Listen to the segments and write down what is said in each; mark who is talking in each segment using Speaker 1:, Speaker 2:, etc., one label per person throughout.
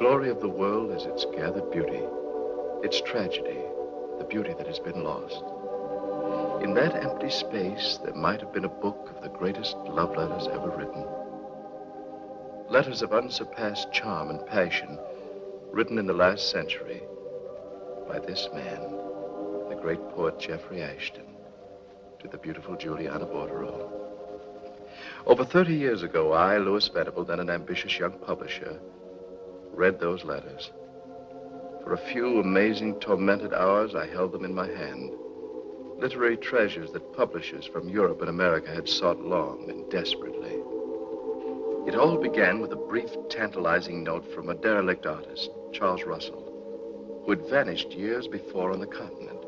Speaker 1: glory of the world is its gathered beauty, its tragedy, the beauty that has been lost. In that empty space, there might have been a book of the greatest love letters ever written. Letters of unsurpassed charm and passion, written in the last century by this man, the great poet Jeffrey Ashton, to the beautiful Juliana Bordereau. Over 30 years ago, I, Lewis Venable, then an ambitious young publisher, read those letters. For a few amazing, tormented hours, I held them in my hand. Literary treasures that publishers from Europe and America had sought long and desperately. It all began with a brief, tantalizing note from a derelict artist, Charles Russell, who had vanished years before on the continent.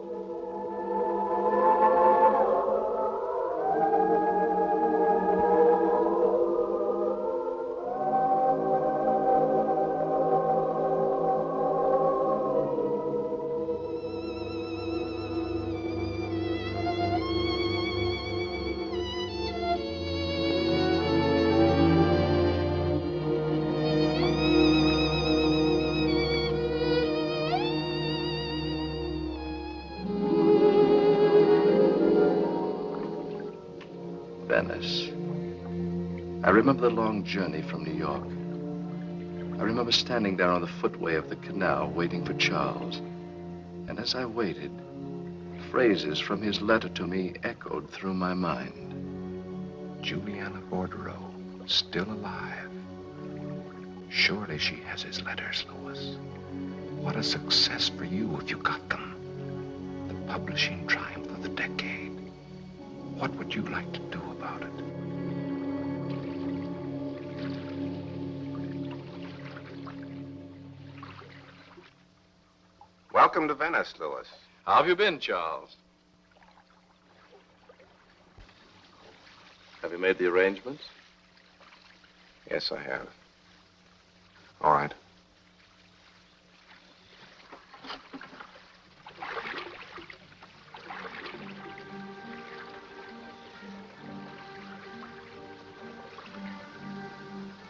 Speaker 1: Venice. I remember the long journey from New York. I remember standing there on the footway of the canal waiting for Charles. And as I waited, phrases from his letter to me echoed through my mind.
Speaker 2: Juliana Bordereau, still alive. Surely she has his letters, Lewis. What a success for you if you got them. The publishing triumph of the decade. What would you like to do about it?
Speaker 3: Welcome to Venice, Lewis.
Speaker 1: How have you been, Charles? Have you made the arrangements?
Speaker 3: Yes, I have. All right.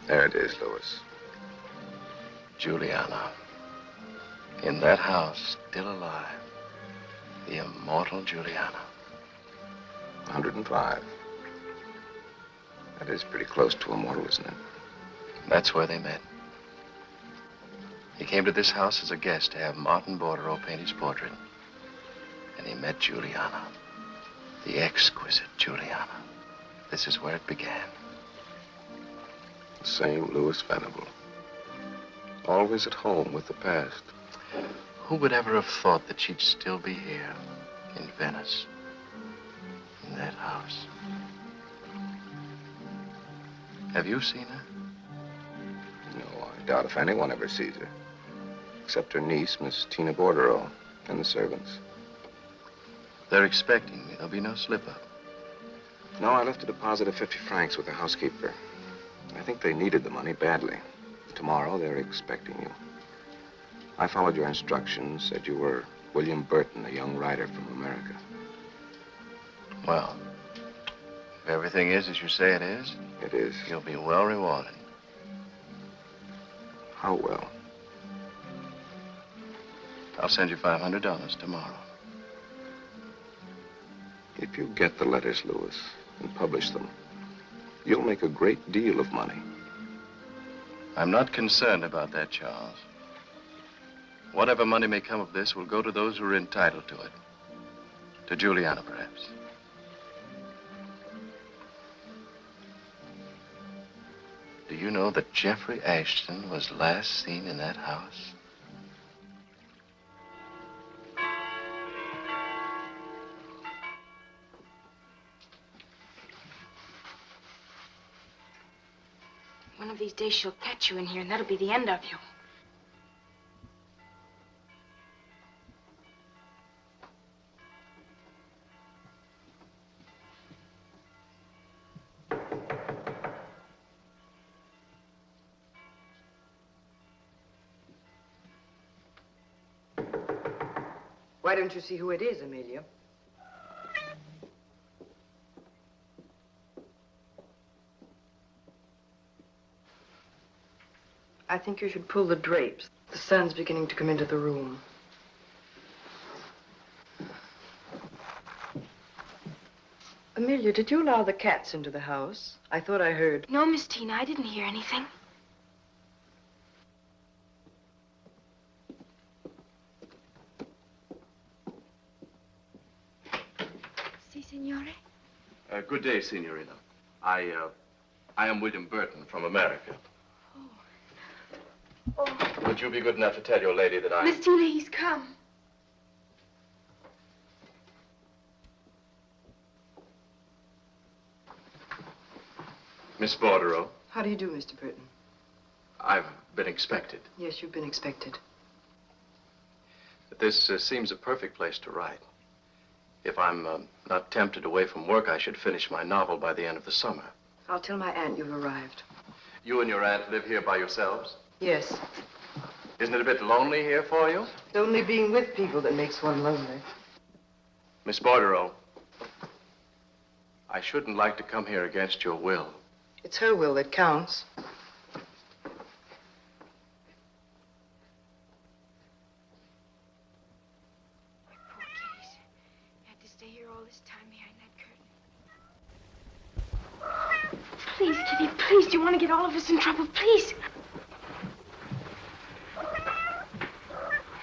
Speaker 3: There it is, Lewis.
Speaker 1: Juliana. In that house, still alive. The immortal Juliana.
Speaker 3: 105. That is pretty close to immortal, isn't it?
Speaker 1: That's where they met. He came to this house as a guest to have Martin Bordereau paint his portrait. And he met Juliana. The exquisite Juliana. This is where it began.
Speaker 3: The same Lewis Venable. Always at home with the past.
Speaker 1: Who would ever have thought that she'd still be here in Venice, in that house? Have you seen her?
Speaker 3: No, I doubt if anyone ever sees her. Except her niece, Miss Tina Bordereau, and the servants.
Speaker 1: They're expecting me. There'll be no slip-up.
Speaker 3: No, I left a deposit of 50 francs with the housekeeper. I think they needed the money badly. Tomorrow, they're expecting you. I followed your instructions, said you were William Burton, a young writer from America.
Speaker 1: Well, if everything is as you say it is, you'll be well rewarded.
Speaker 3: How well?
Speaker 1: I'll send you $500 tomorrow.
Speaker 3: If you get the letters, Lewis, and publish them, you'll make a great deal of money.
Speaker 1: I'm not concerned about that, Charles. Whatever money may come of this will go to those who are entitled to it. To Juliana, perhaps. Do you know that Jeffrey Ashton was last seen in that house?
Speaker 4: One of these days she'll catch you in here, and that'll be the end of you.
Speaker 5: Why don't you see who it is, Amelia? I think you should pull the drapes. The sun's beginning to come into the room. Amelia, did you allow the cats into the house? I thought I heard.
Speaker 4: No, Miss Tina, I didn't hear anything. Si, signore?
Speaker 1: Good day, Signorina. I am William Burton from America.
Speaker 4: Oh.
Speaker 1: Would you be good enough to tell your lady that I...
Speaker 4: Miss Tina, he's come.
Speaker 1: Miss Bordereau,
Speaker 5: How do you do, Mr. Burton?
Speaker 1: I've been expected.
Speaker 5: Yes, you've been expected.
Speaker 1: This seems a perfect place to write. If I'm not tempted away from work, I should finish my novel by the end of the summer.
Speaker 5: I'll tell my aunt you've arrived.
Speaker 1: You and your aunt live here by yourselves?
Speaker 5: Yes.
Speaker 1: Isn't it a bit lonely here for you?
Speaker 5: It's only being with people that makes one lonely.
Speaker 1: Miss Bordereau, I shouldn't like to come here against your will.
Speaker 5: It's her will that counts.
Speaker 4: Poor kitties. I had to stay here all this time behind that curtain. Please, Kitty, please. Do you want to get all of us in trouble? Please.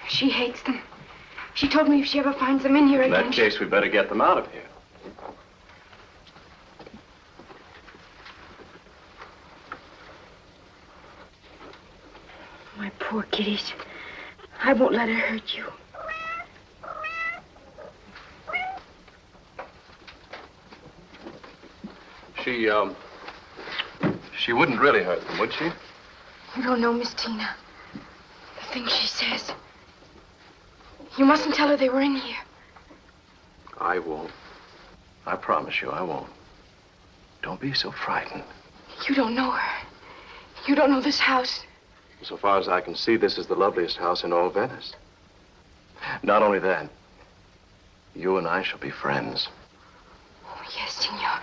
Speaker 4: She hates them. She told me if she ever finds them in here
Speaker 1: In
Speaker 4: again...
Speaker 1: that case, we better get them out of here.
Speaker 4: My poor kitties. I won't let her hurt you.
Speaker 1: She wouldn't really hurt them, would she?
Speaker 4: You don't know Miss Tina. The things she says. You mustn't tell her they were in here.
Speaker 1: I won't. I promise you, I won't. Don't be so frightened.
Speaker 4: You don't know her. You don't know this house.
Speaker 1: So far as I can see, this is the loveliest house in all Venice. Not only that, you and I shall be friends.
Speaker 4: Oh, yes, Signor.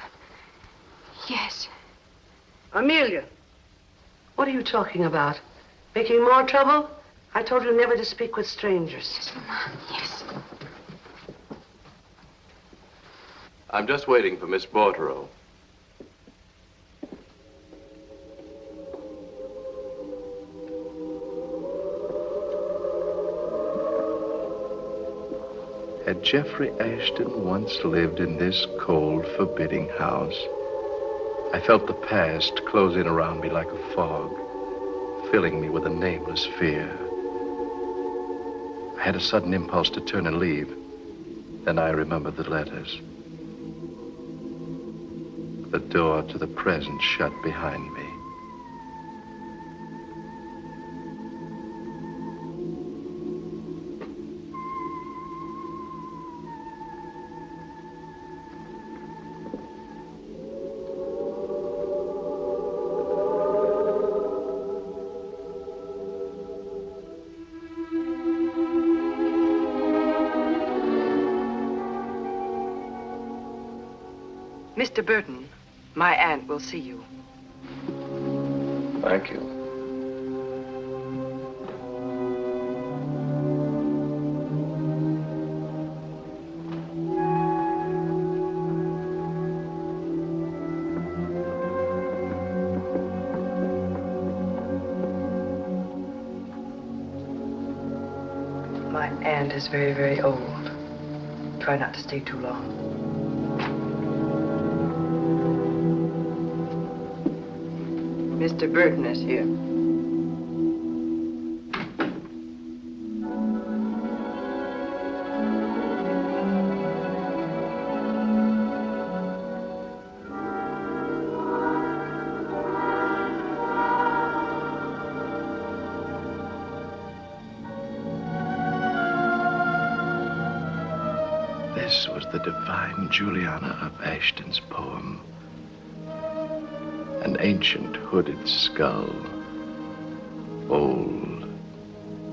Speaker 4: Yes.
Speaker 6: Amelia, what are you talking about? Making more trouble? I told you never to speak with strangers.
Speaker 4: Yes, Mama. Yes.
Speaker 1: I'm just waiting for Miss Bordereau. Had Jeffrey Ashton once lived in this cold, forbidding house? I felt the past close in around me like a fog, filling me with a nameless fear. I had a sudden impulse to turn and leave. Then I remembered the letters. The door to the present shut behind me.
Speaker 5: Mr. Burton, my aunt will see you.
Speaker 1: Thank you.
Speaker 5: My aunt is very, very old. Try not to stay too long. Mr. Burton is here.
Speaker 1: This was the divine Juliana of Ashton's poem. An ancient hooded skull. Old,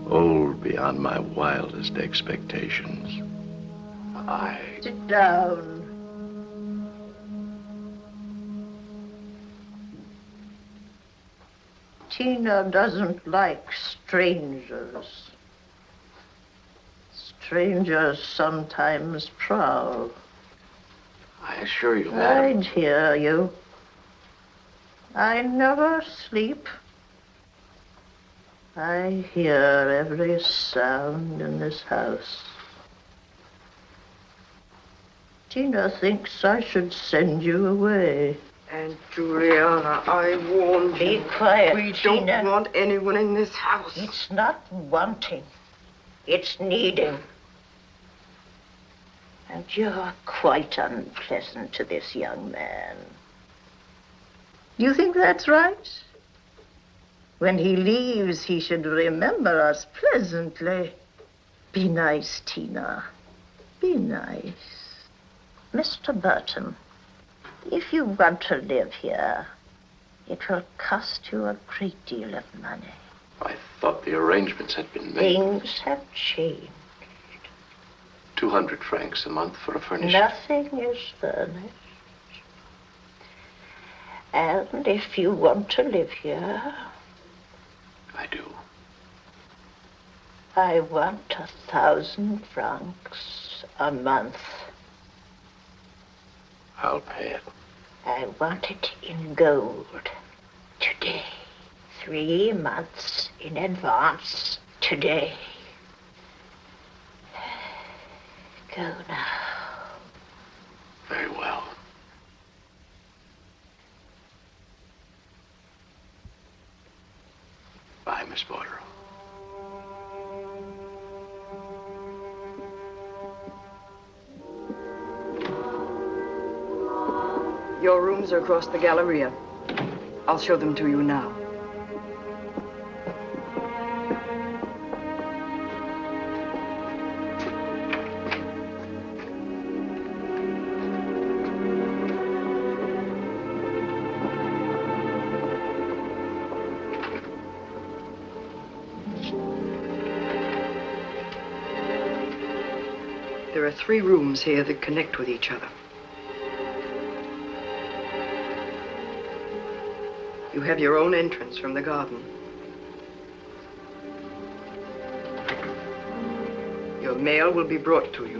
Speaker 1: old beyond my wildest expectations.
Speaker 6: Sit down.
Speaker 7: Tina doesn't like strangers. Strangers sometimes prowl.
Speaker 2: I assure you, madam.
Speaker 7: I'd hear you. I never sleep. I hear every sound in this house. Tina thinks I should send you away.
Speaker 5: Aunt Juliana, I warned you.
Speaker 7: Be quiet,
Speaker 5: We
Speaker 7: Tina.
Speaker 5: don't want anyone in this house.
Speaker 7: It's not wanting. It's needing. And you're quite unpleasant to this young man. You think that's right? When he leaves, he should remember us pleasantly. Be nice, Tina. Be nice. Mr. Burton, if you want to live here, it will cost you a great deal of money.
Speaker 2: I thought the arrangements had been made.
Speaker 7: Things have changed.
Speaker 2: 200 francs a month for a furnisher.
Speaker 7: Nothing is furnished. And if you want to live here,
Speaker 2: I do.
Speaker 7: I want 1,000 francs a month.
Speaker 2: I'll pay it.
Speaker 7: I want it in gold. Today. 3 months in advance. Today. Go now.
Speaker 2: Very well. Bye, Miss Bordereau.
Speaker 5: Your rooms are across the Galleria. I'll show them to you now. There are 3 rooms here that connect with each other. You have your own entrance from the garden. Your mail will be brought to you.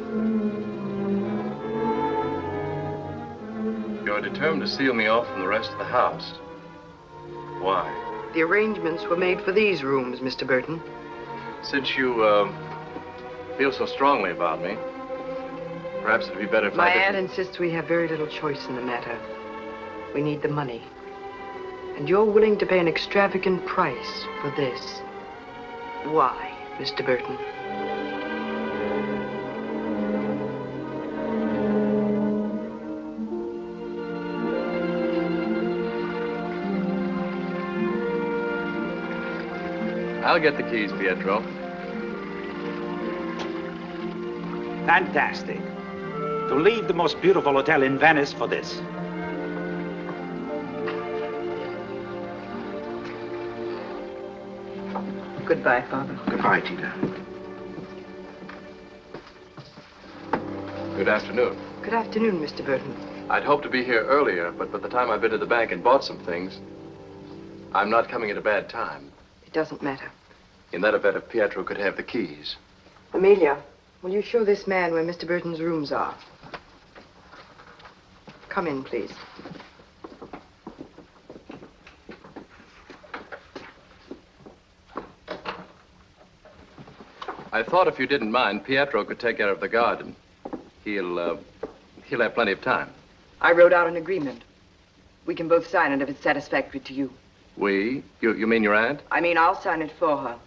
Speaker 1: You're determined to seal me off from the rest of the house. Why?
Speaker 5: The arrangements were made for these rooms, Mr. Burton.
Speaker 1: Since you, feel so strongly about me, perhaps it'd be better if
Speaker 5: My
Speaker 1: I
Speaker 5: aunt
Speaker 1: didn't...
Speaker 5: insists we have very little choice in the matter. We need the money. And you're willing to pay an extravagant price for this. Why, Mr. Burton?
Speaker 1: I'll get the keys, Pietro.
Speaker 8: Fantastic. To leave the most beautiful hotel in Venice for this.
Speaker 5: Goodbye, Father.
Speaker 3: Goodbye, Tina.
Speaker 1: Good afternoon.
Speaker 5: Good afternoon, Mr. Burton.
Speaker 1: I'd hoped to be here earlier, but by the time I've been to the bank and bought some things, I'm not coming at a bad time.
Speaker 5: It doesn't matter.
Speaker 1: In that event, if Pietro could have the keys.
Speaker 5: Amelia, will you show this man where Mr. Burton's rooms are? Come in, please.
Speaker 1: I thought if you didn't mind, Pietro could take care of the garden. He'll have plenty of time.
Speaker 5: I wrote out an agreement. We can both sign it if it's satisfactory to you.
Speaker 1: We? You mean your aunt?
Speaker 5: I mean, I'll sign it for her.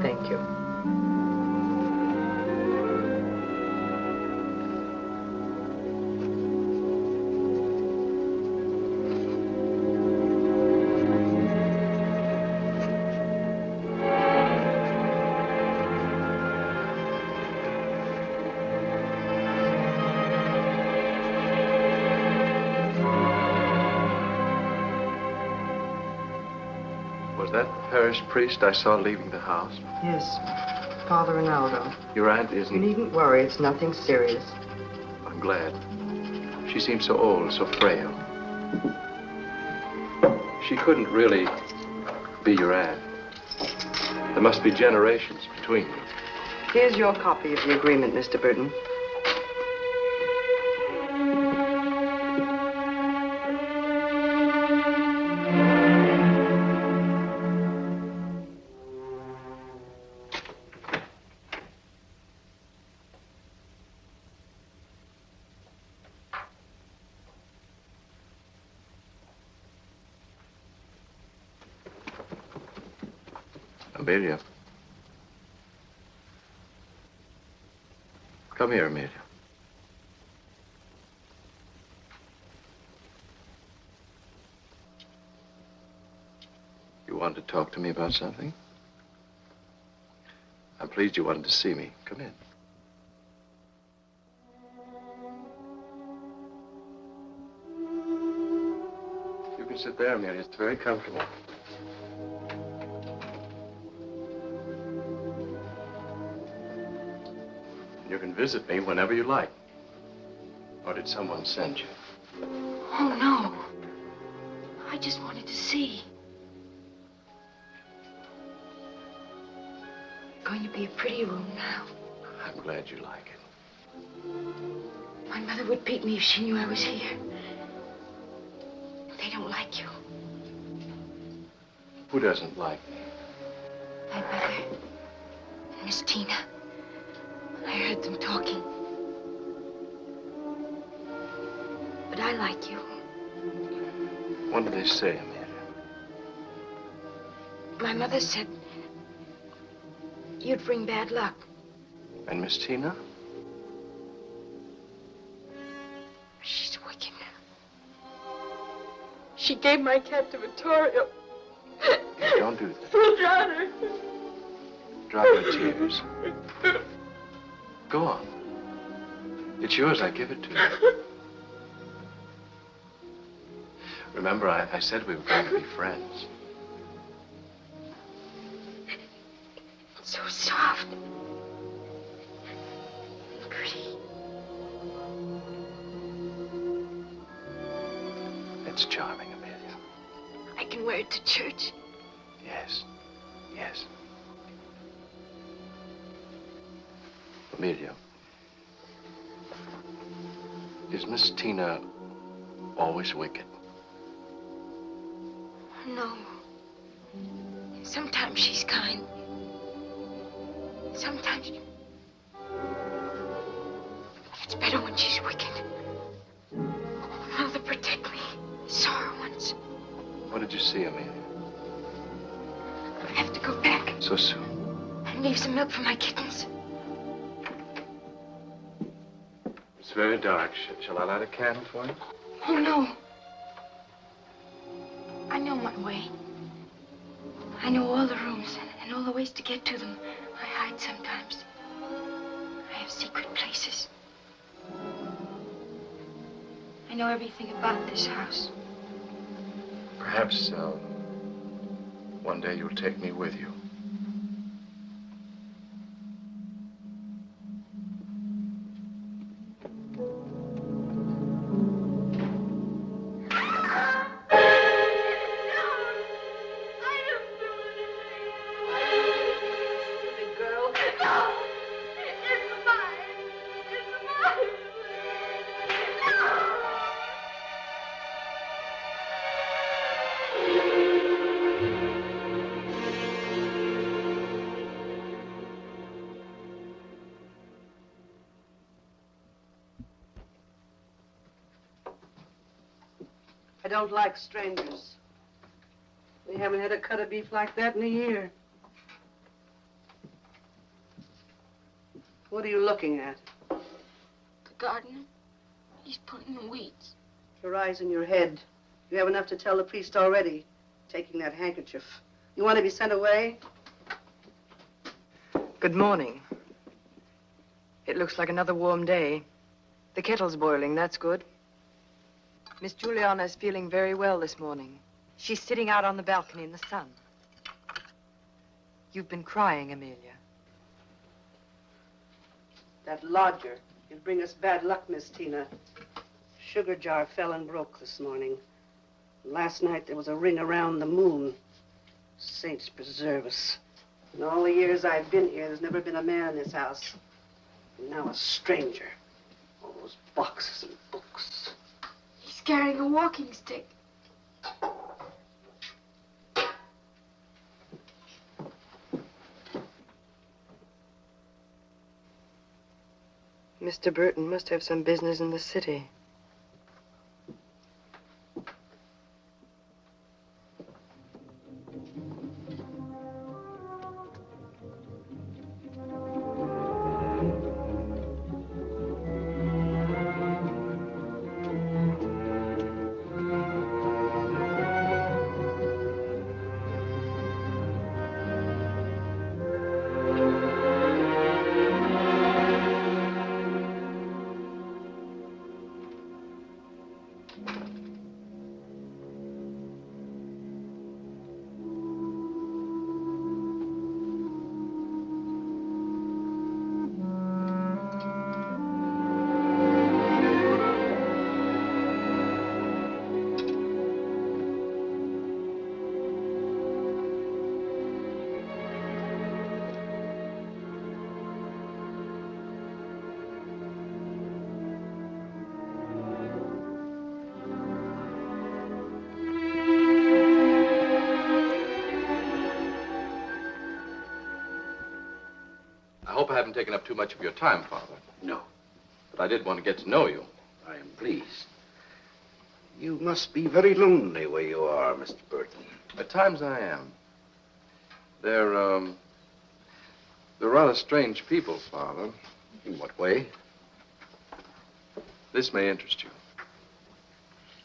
Speaker 5: Thank you.
Speaker 1: Was that the parish priest I saw leaving the house?
Speaker 5: Yes, Father Ronaldo.
Speaker 1: Your aunt
Speaker 5: You
Speaker 1: isn't...
Speaker 5: needn't worry, it's nothing serious.
Speaker 1: I'm glad. She seems so old, so frail. She couldn't really be your aunt. There must be generations between you.
Speaker 5: Here's your copy of the agreement, Mr. Burton.
Speaker 1: Amelia. Come here, Amelia. You wanted to talk to me about something? I'm pleased you wanted to see me. Come in. You can sit there, Amelia. It's very comfortable. You can visit me whenever you like. Or did someone send you?
Speaker 4: Oh, no. I just wanted to see. Going to be a pretty room now.
Speaker 1: I'm glad you like it.
Speaker 4: My mother would beat me if she knew I was here. They don't like you.
Speaker 1: Who doesn't like me?
Speaker 4: My mother and Miss Tina. I heard them talking. But I like you.
Speaker 1: What did they say, Amelia?
Speaker 4: My mother said you'd bring bad luck.
Speaker 1: And Miss Tina?
Speaker 4: She's wicked. She gave my cat to Vittorio.
Speaker 1: Don't do that.
Speaker 4: Who drowned her?
Speaker 1: Drop your tears. Go on. It's yours. I give it to you. Remember, I said we were going to be friends.
Speaker 4: So soft. Pretty.
Speaker 1: It's charming, Amelia.
Speaker 4: I can wear it to church.
Speaker 1: Yes. Yes. Amelia. Is Miss Tina always wicked?
Speaker 4: No. Sometimes she's kind. Sometimes... It's better when she's wicked. Mother, protect me. I saw her once.
Speaker 1: What did you see, Amelia?
Speaker 4: I have to go back
Speaker 1: So soon?
Speaker 4: and leave some milk for my kittens.
Speaker 1: It's very dark. Shall I light a candle for you?
Speaker 4: Oh, no. I know my way. I know all the rooms and all the ways to get to them. I hide sometimes. I have secret places. I know everything about this house.
Speaker 1: Perhaps, one day you'll take me with you.
Speaker 6: I don't like strangers. We haven't had a cut of beef like that in a year. What are you looking at?
Speaker 4: The gardener, he's putting the weeds.
Speaker 6: Your eyes in your head. You have enough to tell the priest already, taking that handkerchief. You want to be sent away?
Speaker 5: Good morning. It looks like another warm day. The kettle's boiling, that's good. Miss Juliana is feeling very well this morning. She's sitting out on the balcony in the sun. You've been crying, Amelia.
Speaker 6: That lodger. He'll bring us bad luck, Miss Tina. Sugar jar fell and broke this morning. Last night there was a ring around the moon. Saints preserve us. In all the years I've been here, there's never been a man in this house. And now a stranger. All those boxes and books.
Speaker 4: He's carrying a walking stick.
Speaker 5: Mr. Burton must have some business in the city.
Speaker 1: I hope I haven't taken up too much of your time, Father.
Speaker 9: No,
Speaker 1: But I did want to get to know you.
Speaker 9: I am pleased. You must be very lonely where you are, Mr. Burton.
Speaker 1: At times I am. They're rather strange people, Father.
Speaker 9: In what way?
Speaker 1: This may interest you.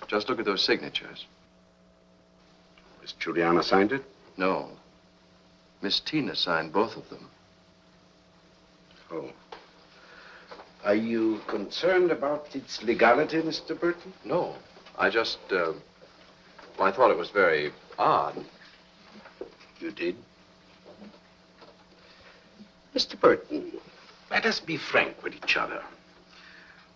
Speaker 1: Just look at those signatures.
Speaker 9: Miss Juliana signed it?
Speaker 1: No. Miss Tina signed both of them.
Speaker 9: Oh. Are you concerned about its legality, Mr. Burton?
Speaker 1: No. I just, well, I thought it was very odd.
Speaker 9: You did? Mr. Burton, let us be frank with each other.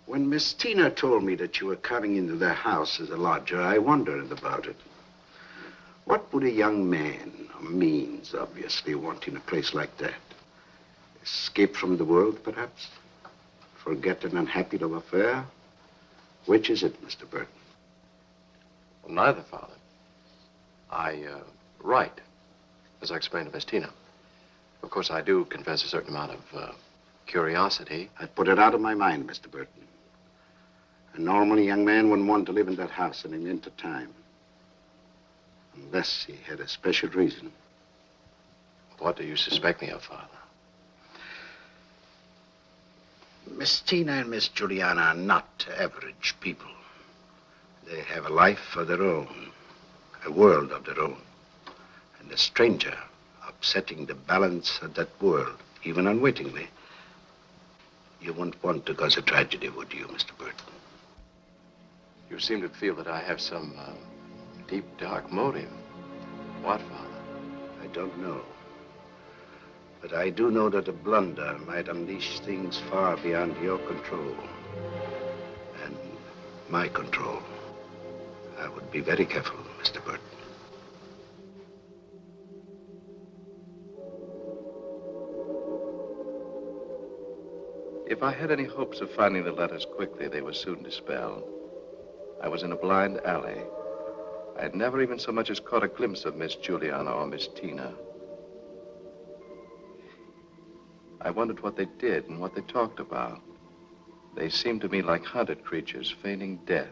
Speaker 9: When Miss Tina told me that you were coming into their house as a lodger, I wondered about it. What would a young man, of means, obviously, want in a place like that? Escape from the world, perhaps? Forget an unhappy love affair? Which is it, Mr. Burton?
Speaker 1: Well, neither, Father. I write, as I explained to Miss Tina. Of course, I do confess a certain amount of curiosity.
Speaker 9: I put it out of my mind, Mr. Burton. A normal young man wouldn't want to live in that house any length of time. Unless he had a special reason.
Speaker 1: What do you suspect me of, Father?
Speaker 9: Miss Tina and Miss Juliana are not average people. They have a life of their own, a world of their own. And a stranger upsetting the balance of that world, even unwittingly, you wouldn't want to cause a tragedy, would you, Mr. Burton?
Speaker 1: You seem to feel that I have some deep, dark motive. What, Father?
Speaker 9: I don't know. But I do know that a blunder might unleash things far beyond your control. And my control. I would be very careful, Mr. Burton.
Speaker 1: If I had any hopes of finding the letters quickly, they were soon dispelled. I was in a blind alley. I had never even so much as caught a glimpse of Miss Juliana or Miss Tina. I wondered what they did and what they talked about. They seemed to me like hunted creatures feigning death.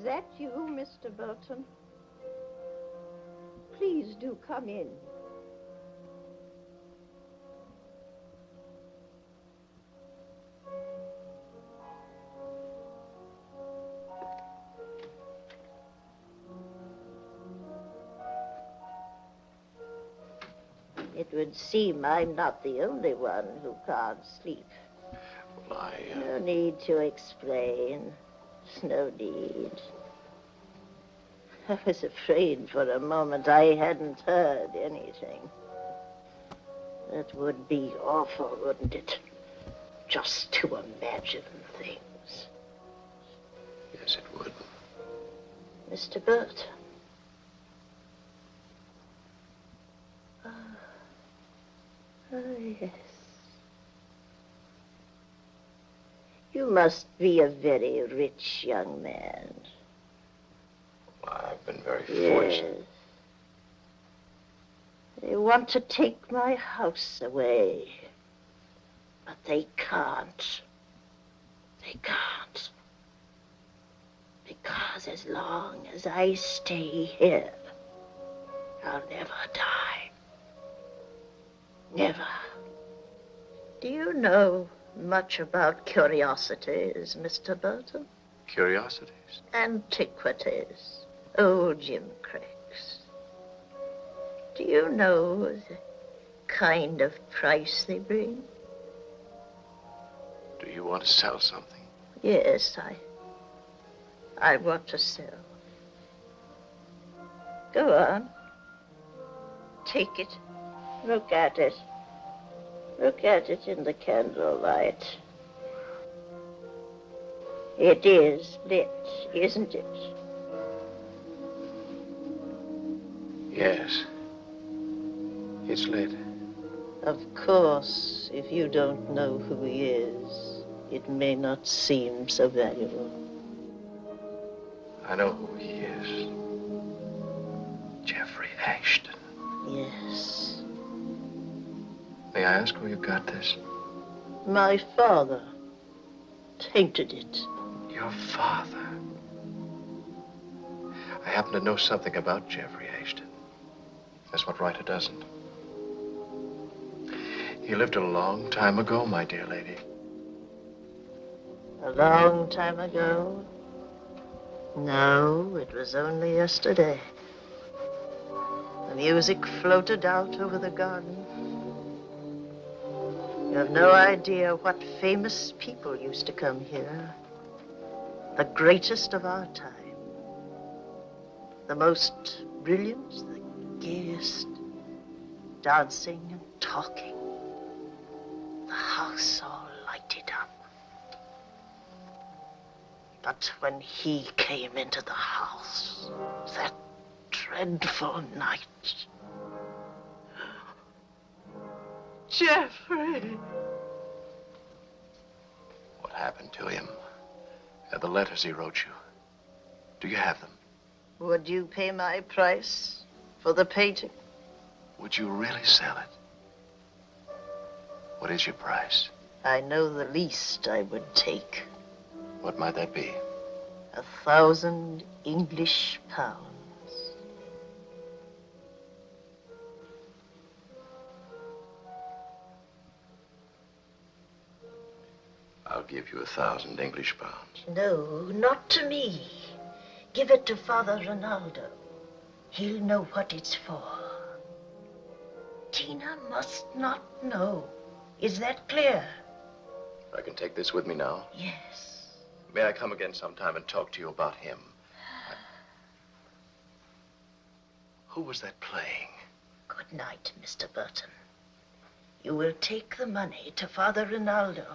Speaker 7: Is that you, Mr. Burton? Please do come in. It would seem I'm not the only one who can't sleep.
Speaker 1: Well,
Speaker 7: No need to explain. No need. I was afraid for a moment I hadn't heard anything. That would be awful, wouldn't it? Just to imagine things.
Speaker 1: Yes, it would.
Speaker 7: Mr. Burt. Oh, yes. You must be a very rich young man.
Speaker 1: Well, I've been very fortunate.
Speaker 7: They want to take my house away. But they can't. They can't. Because as long as I stay here, I'll never die. Never. Do you know much about curiosities, Mr. Burton?
Speaker 1: Curiosities?
Speaker 7: Antiquities. Old Jim Craigs. Do you know the kind of price they bring?
Speaker 1: Do you want to sell something?
Speaker 7: Yes, I want to sell. Go on. Take it. Look at it. Look at it in the candlelight. It is lit, isn't it?
Speaker 1: Yes. It's lit.
Speaker 7: Of course, if you don't know who he is, it may not seem so valuable.
Speaker 1: I know who he is. Jeffrey Ashton.
Speaker 7: Yes.
Speaker 1: May I ask where you got this?
Speaker 7: My father tainted it.
Speaker 1: Your father? I happen to know something about Jeffrey Ashton. That's what writer doesn't. He lived a long time ago, my dear lady.
Speaker 7: A long time ago? No, it was only yesterday. The music floated out over the garden. You have no idea what famous people used to come here. The greatest of our time. The most brilliant, the gayest, dancing and talking. The house all lighted up. But when he came into the house, that dreadful night, Jeffrey!
Speaker 1: What happened to him? And the letters he wrote you. Do you have them?
Speaker 7: Would you pay my price for the painting?
Speaker 1: Would you really sell it? What is your price?
Speaker 7: I know the least I would take.
Speaker 1: What might that be?
Speaker 7: 1,000 English pounds.
Speaker 1: I'll give you 1,000 English pounds.
Speaker 7: No, not to me. Give it to Father Ronaldo. He'll know what it's for. Tina must not know. Is that clear?
Speaker 1: I can take this with me now.
Speaker 7: Yes.
Speaker 1: May I come again sometime and talk to you about him? Who was that playing?
Speaker 7: Good night, Mr. Burton. You will take the money to Father Rinaldo.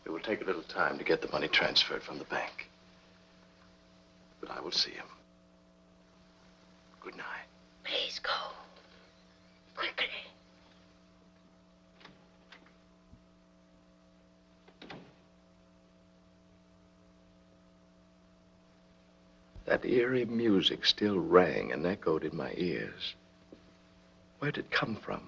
Speaker 1: It will take a little time to get the money transferred from the bank. But I will see him. Good night.
Speaker 7: Please go. Quickly.
Speaker 1: That eerie music still rang and echoed in my ears. Where did it come from?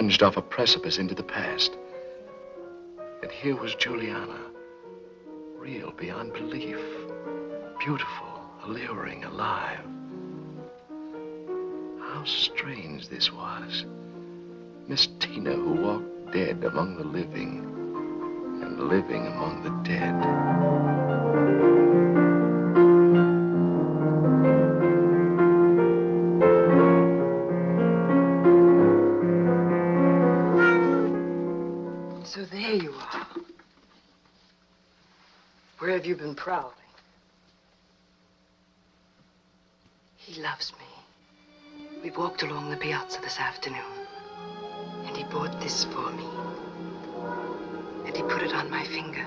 Speaker 1: plunged off a precipice into the past. And here was Juliana, real beyond belief, beautiful, alluring, alive. How strange this was. Miss Tina, who walked dead among the living and living among the dead.
Speaker 5: So there you are. Where have you been prowling? He loves me. We walked along the piazza this afternoon, and he bought this for me. And he put it on my finger.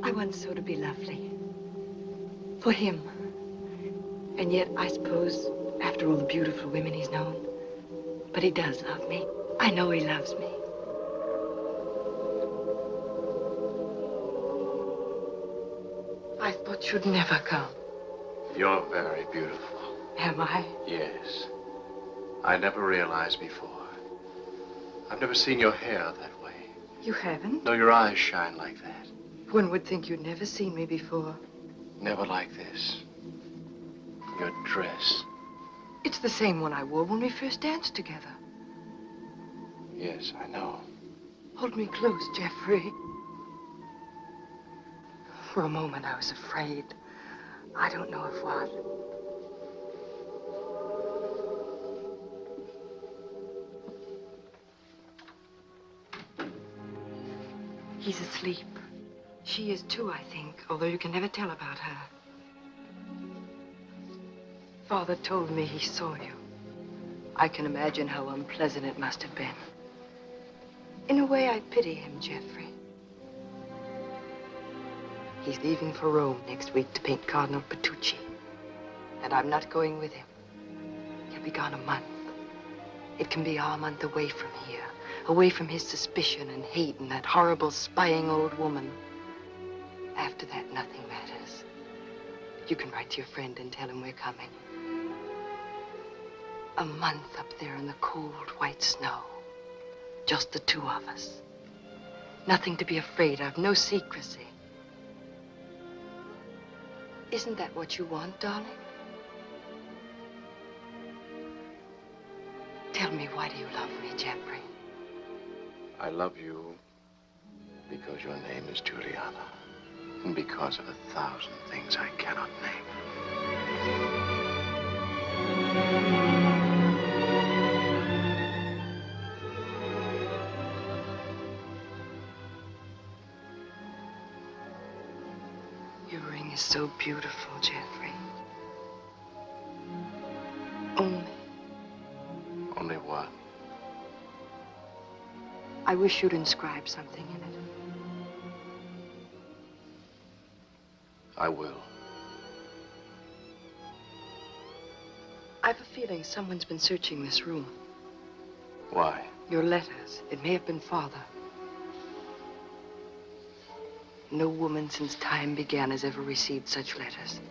Speaker 5: I want so to be lovely. For him. And yet, I suppose, after all the beautiful women he's known, but he does love me. I know he loves me. I thought you'd never come.
Speaker 1: You're very beautiful.
Speaker 5: Am I?
Speaker 1: Yes. I never realized before. I've never seen your hair that way.
Speaker 5: You haven't?
Speaker 1: No, your eyes shine like that.
Speaker 5: One would think you'd never seen me before.
Speaker 1: Never like this. Your dress.
Speaker 5: It's the same one I wore when we first danced together.
Speaker 1: Yes, I know.
Speaker 5: Hold me close, Jeffrey. For a moment, I was afraid. I don't know of what. He's asleep. She is too, I think, although you can never tell about her. Father told me he saw you. I can imagine how unpleasant it must have been. In a way, I pity him, Jeffrey. He's leaving for Rome next week to paint Cardinal Petrucci. And I'm not going with him. He'll be gone a month. It can be our month away from here, away from his suspicion and hate and that horrible spying old woman. After that, nothing matters. You can write to your friend and tell him we're coming. A month up there in the cold, white snow. Just the two of us. Nothing to be afraid of, no secrecy. Isn't that what you want, darling? Tell me, why do you love me, Jeffrey?
Speaker 1: I love you because your name is Juliana. And because of 1,000 things I cannot name.
Speaker 5: Your ring is so beautiful, Jeffrey. Only.
Speaker 1: Only what?
Speaker 5: I wish you'd inscribe something in it.
Speaker 1: I will.
Speaker 5: I've a feeling someone's been searching this room.
Speaker 1: Why?
Speaker 5: Your letters. It may have been Father. No woman since time began has ever received such letters.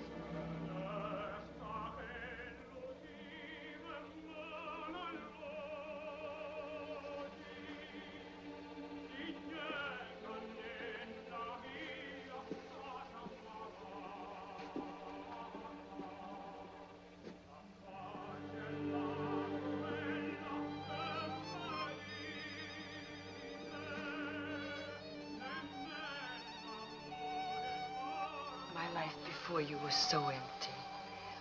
Speaker 5: Before you were so empty.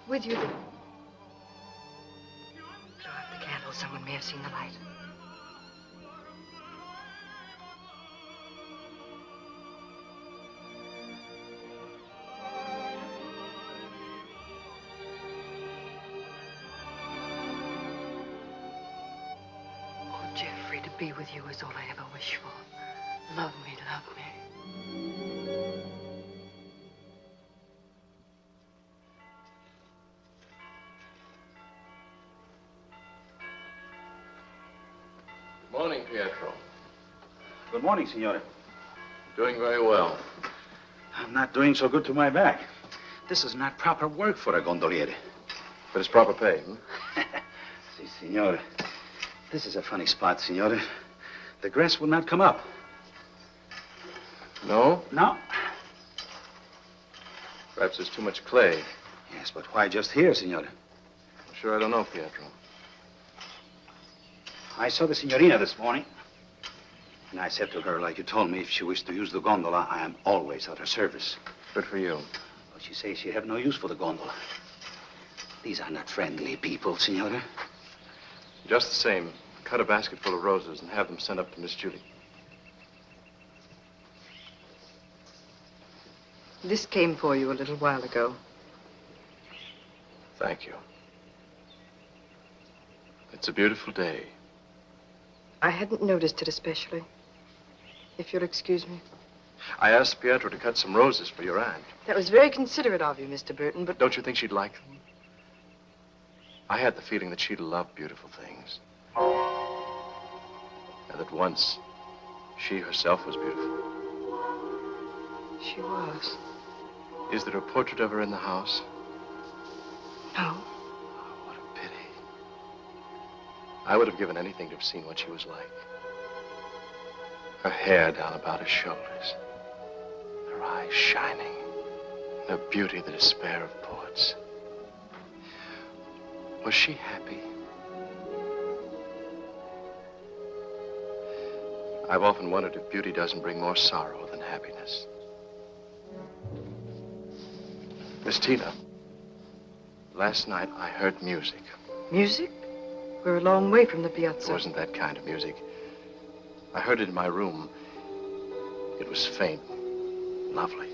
Speaker 5: With you, blow out the candle. Someone may have seen the light. Oh, Jeffrey, to be with you is all I ever wish for. Love me, love me.
Speaker 1: Pietro.
Speaker 10: Good morning, signore.
Speaker 1: Doing very well.
Speaker 10: I'm not doing so good to my back. This is not proper work for a gondoliere.
Speaker 1: But it's proper pay, hmm?
Speaker 10: Si, signore. This is a funny spot, signore. The grass will not come up.
Speaker 1: No?
Speaker 10: No.
Speaker 1: Perhaps there's too much clay.
Speaker 10: Yes, but why just here, signore?
Speaker 1: I'm sure I don't know, Pietro.
Speaker 10: I saw the signorina this morning. And I said to her, like you told me, if she wished to use the gondola, I am always at her service.
Speaker 1: Good for you.
Speaker 10: But she says she have no use for the gondola. These are not friendly people, signore.
Speaker 1: Just the same, cut a basket full of roses and have them sent up to Miss Julie.
Speaker 5: This came for you a little while ago.
Speaker 1: Thank you. It's a beautiful day.
Speaker 5: I hadn't noticed it especially. If you'll excuse me.
Speaker 1: I asked Pietro to cut some roses for your aunt.
Speaker 5: That was very considerate of you, Mr. Burton, but...
Speaker 1: Don't you think she'd like them? I had the feeling that she'd love beautiful things. And that once, she herself was beautiful.
Speaker 5: She was.
Speaker 1: Is there a portrait of her in the house?
Speaker 5: No.
Speaker 1: Oh, what a pity. I would have given anything to have seen what she was like. Her hair down about her shoulders. Her eyes shining. Her beauty the despair of poets. Was she happy? I've often wondered if beauty doesn't bring more sorrow than happiness. Miss Tina, last night I heard music.
Speaker 5: Music? We're a long way from the
Speaker 1: It
Speaker 5: piazza.
Speaker 1: wasn't that kind of music. I heard it in my room. It was faint, lovely.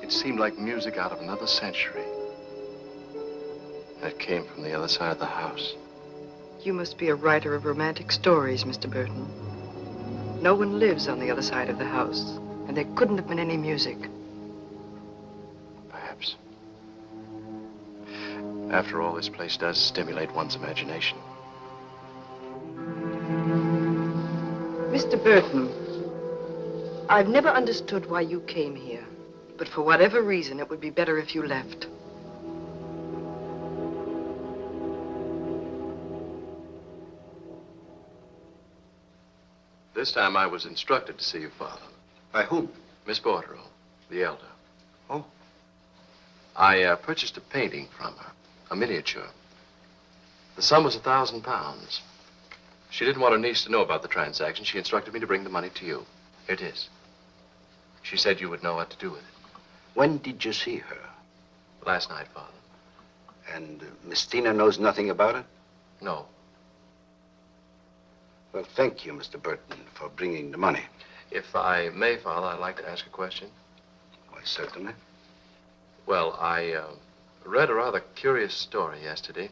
Speaker 1: It seemed like music out of another century. And it came from the other side of the house.
Speaker 5: You must be a writer of romantic stories, Mr. Burton. No one lives on the other side of the house, and there couldn't have been any music.
Speaker 1: Perhaps. After all, this place does stimulate one's imagination.
Speaker 5: Mr. Burton, I've never understood why you came here, but for whatever reason, it would be better if you left.
Speaker 1: This time I was instructed to see your father.
Speaker 9: By whom?
Speaker 1: Miss Bordereau, the elder.
Speaker 9: Oh.
Speaker 1: I purchased a painting from her, a miniature. The sum was £1,000. She didn't want her niece to know about the transaction. She instructed me to bring the money to you. Here it is. She said you would know what to do with it.
Speaker 9: When did you see her?
Speaker 1: Last night, Father.
Speaker 9: And Miss Tina knows nothing about it?
Speaker 1: No.
Speaker 9: Well, thank you, Mr. Burton, for bringing the money.
Speaker 1: If I may, Father, I'd like to ask a question.
Speaker 9: Why, certainly.
Speaker 1: Well, I read a rather curious story yesterday.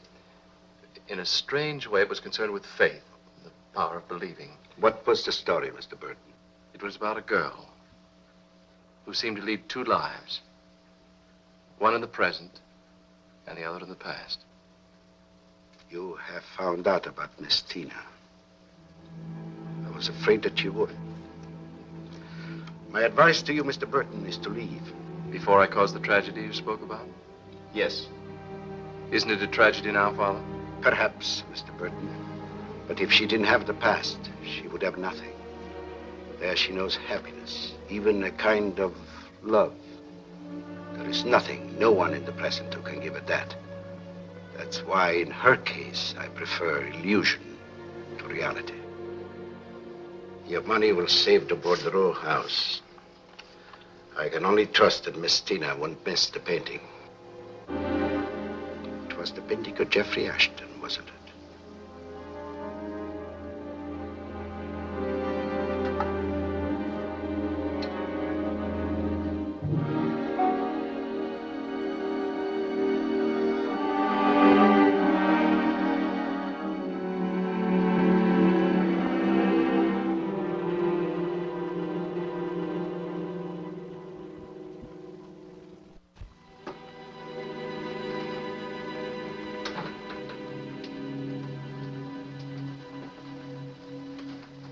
Speaker 1: In a strange way, it was concerned with faith, the power of believing.
Speaker 9: What was the story, Mr. Burton?
Speaker 1: It was about a girl who seemed to lead two lives. One in the present and the other in the past.
Speaker 9: You have found out about Miss Tina. I was afraid that you would. My advice to you, Mr. Burton, is to leave.
Speaker 1: Before I caused the tragedy you spoke about?
Speaker 9: Yes.
Speaker 1: Isn't it a tragedy now, Father?
Speaker 9: Perhaps, Mr. Burton. But if she didn't have the past, she would have nothing. There she knows happiness, even a kind of love. There is nothing, no one in the present who can give her that. That's why, in her case, I prefer illusion to reality. Your money will save the Bordereau house. I can only trust that Miss Tina won't miss the painting. It was the painting of Jeffrey Ashton, wasn't it?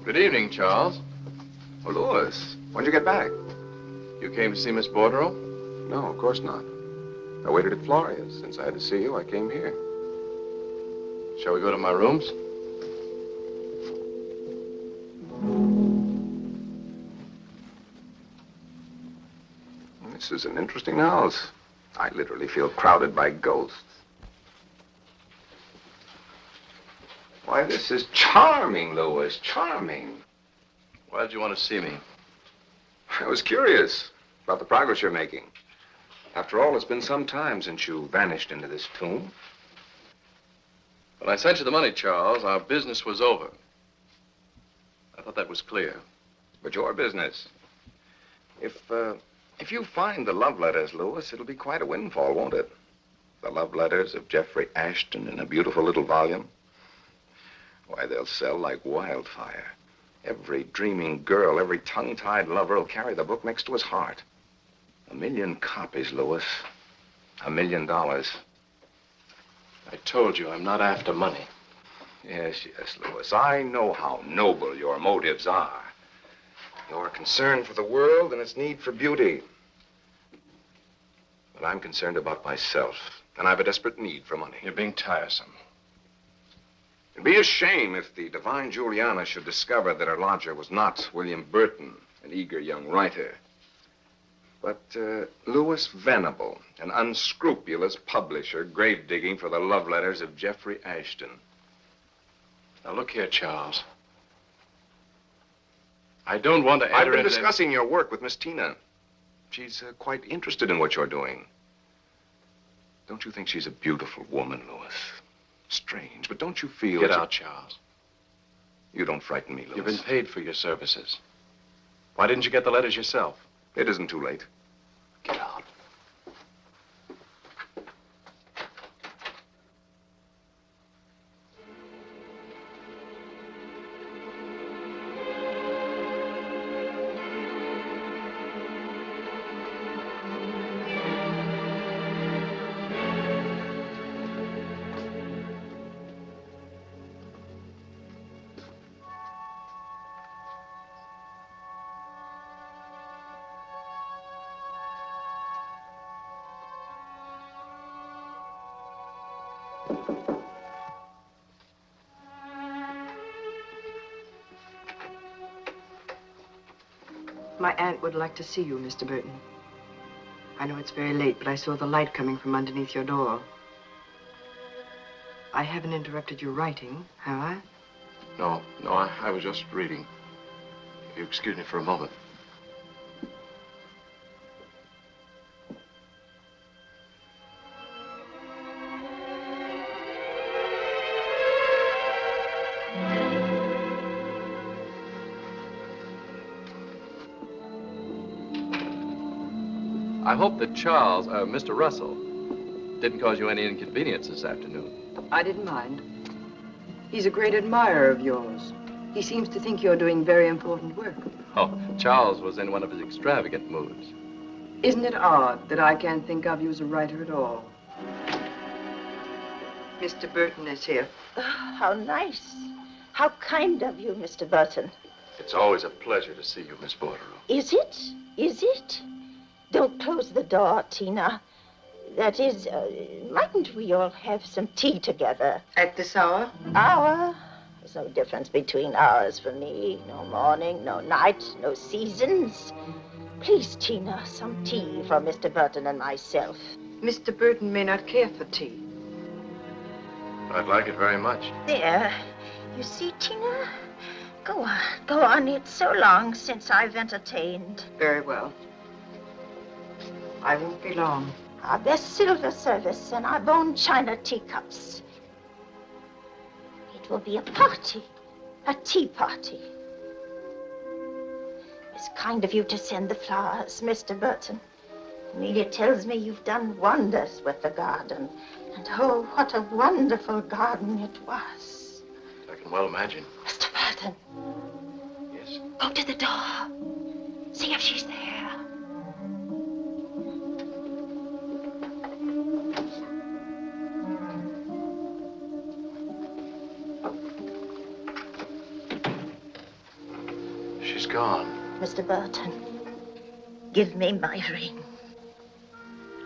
Speaker 1: Good evening, Charles.
Speaker 3: Oh, Lewis, when'd you get back?
Speaker 1: You came to see Miss Bordereau?
Speaker 3: No, of course not. I waited at Floria's. Since I had to see you, I came here.
Speaker 1: Shall we go to my rooms?
Speaker 3: This is an interesting house. I literally feel crowded by ghosts. Why, this is charming, Lewis, charming.
Speaker 1: Why did you want to see me?
Speaker 3: I was curious about the progress you're making. After all, it's been some time since you vanished into this tomb.
Speaker 1: When I sent you the money, Charles, our business was over. I thought that was clear.
Speaker 3: But your business. If you find the love letters, Lewis, it'll be quite a windfall, won't it? The love letters of Jeffrey Ashton in a beautiful little volume. Why, they'll sell like wildfire. Every dreaming girl, every tongue-tied lover will carry the book next to his heart. 1 million copies, Lewis. $1 million.
Speaker 1: I told you, I'm not after money.
Speaker 3: Yes, yes, Lewis. I know how noble your motives are. You're concerned for the world and its need for beauty. But I'm concerned about myself, and I have a desperate need for money.
Speaker 1: You're being tiresome.
Speaker 3: It'd be a shame if the divine Juliana should discover that her lodger was not William Burton, an eager young writer, but Lewis Venable, an unscrupulous publisher grave-digging for the love letters of Jeffrey Ashton.
Speaker 1: Now, look here, Charles. I don't want to enter
Speaker 3: I've been
Speaker 1: into
Speaker 3: discussing your work with Miss Tina. She's quite interested in what you're doing. Don't you think she's a beautiful woman, Lewis? Strange, but don't you feel...
Speaker 1: Get out, Charles.
Speaker 3: You don't frighten me, Lewis.
Speaker 1: You've been paid for your services. Why didn't you get the letters yourself?
Speaker 3: It isn't too late.
Speaker 1: Get out.
Speaker 5: My aunt would like to see you, Mr. Burton. I know it's very late, but I saw the light coming from underneath your door. I haven't interrupted your writing, have I?
Speaker 1: No, I was just reading. If you excuse me for a moment. I hope that Charles, Mr. Russell, didn't cause you any inconvenience this afternoon.
Speaker 5: I didn't mind. He's a great admirer of yours. He seems to think you're doing very important work.
Speaker 1: Oh, Charles was in one of his extravagant moods.
Speaker 5: Isn't it odd that I can't think of you as a writer at all? Mr. Burton is here.
Speaker 7: Oh, how nice. How kind of you, Mr. Burton.
Speaker 1: It's always a pleasure to see you, Miss Bordereau.
Speaker 7: Is it? Is it? Don't close the door, Tina. That is, mightn't we all have some tea together?
Speaker 5: At this hour?
Speaker 7: Hour? There's no difference between hours for me. No morning, no night, no seasons. Please, Tina, some tea for Mr. Burton and myself.
Speaker 5: Mr. Burton may not care for tea.
Speaker 1: I'd like it very much.
Speaker 7: There. You see, Tina? Go on, go on. It's so long since I've entertained.
Speaker 5: Very well. I won't be long.
Speaker 7: Our best silver service and our bone china teacups. It will be a party, a tea party. It's kind of you to send the flowers, Mr. Burton. Amelia tells me you've done wonders with the garden. And oh, what a wonderful garden it was.
Speaker 1: I can well imagine.
Speaker 7: Mr. Burton.
Speaker 1: Yes?
Speaker 7: Go to the door. See if she's there.
Speaker 1: She's gone.
Speaker 7: Mr. Burton, give me my ring.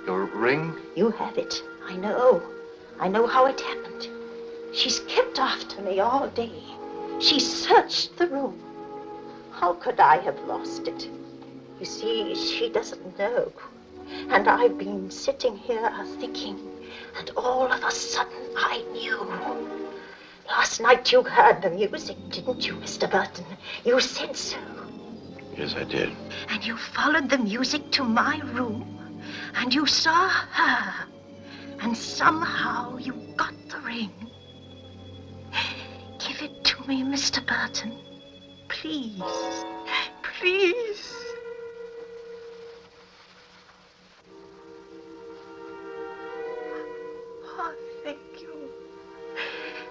Speaker 1: Your ring?
Speaker 7: You have it. I know. I know how it happened. She's kept after me all day. She searched the room. How could I have lost it? You see, she doesn't know. And I've been sitting here thinking, and all of a sudden I knew. Last night you heard the music, didn't you, Mr. Burton? You said so.
Speaker 1: Yes, I did.
Speaker 7: And you followed the music to my room, and you saw her, and somehow you got the ring. Give it to me, Mr. Burton. Please. Please. Oh, thank you.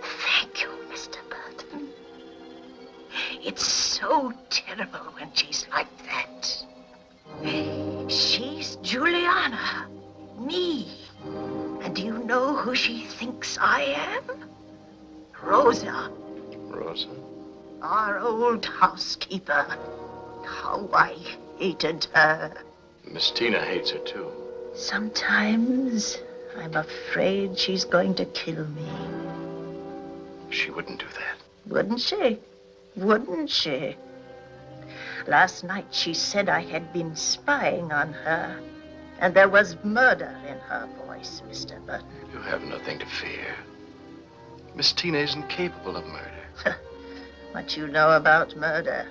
Speaker 7: Thank you, Mr. Burton. It's so terrible when she's like that. She's Juliana, me. And do you know who she thinks I am? Rosa.
Speaker 1: Rosa?
Speaker 7: Our old housekeeper. How I hated her.
Speaker 1: Miss Tina hates her, too.
Speaker 7: Sometimes I'm afraid she's going to kill me.
Speaker 1: She wouldn't do that.
Speaker 7: Wouldn't she? Wouldn't she? Last night she said I had been spying on her, and there was murder in her voice, Mr. Burton.
Speaker 1: You have nothing to fear. Miss Tina isn't capable of murder.
Speaker 7: What you know about murder?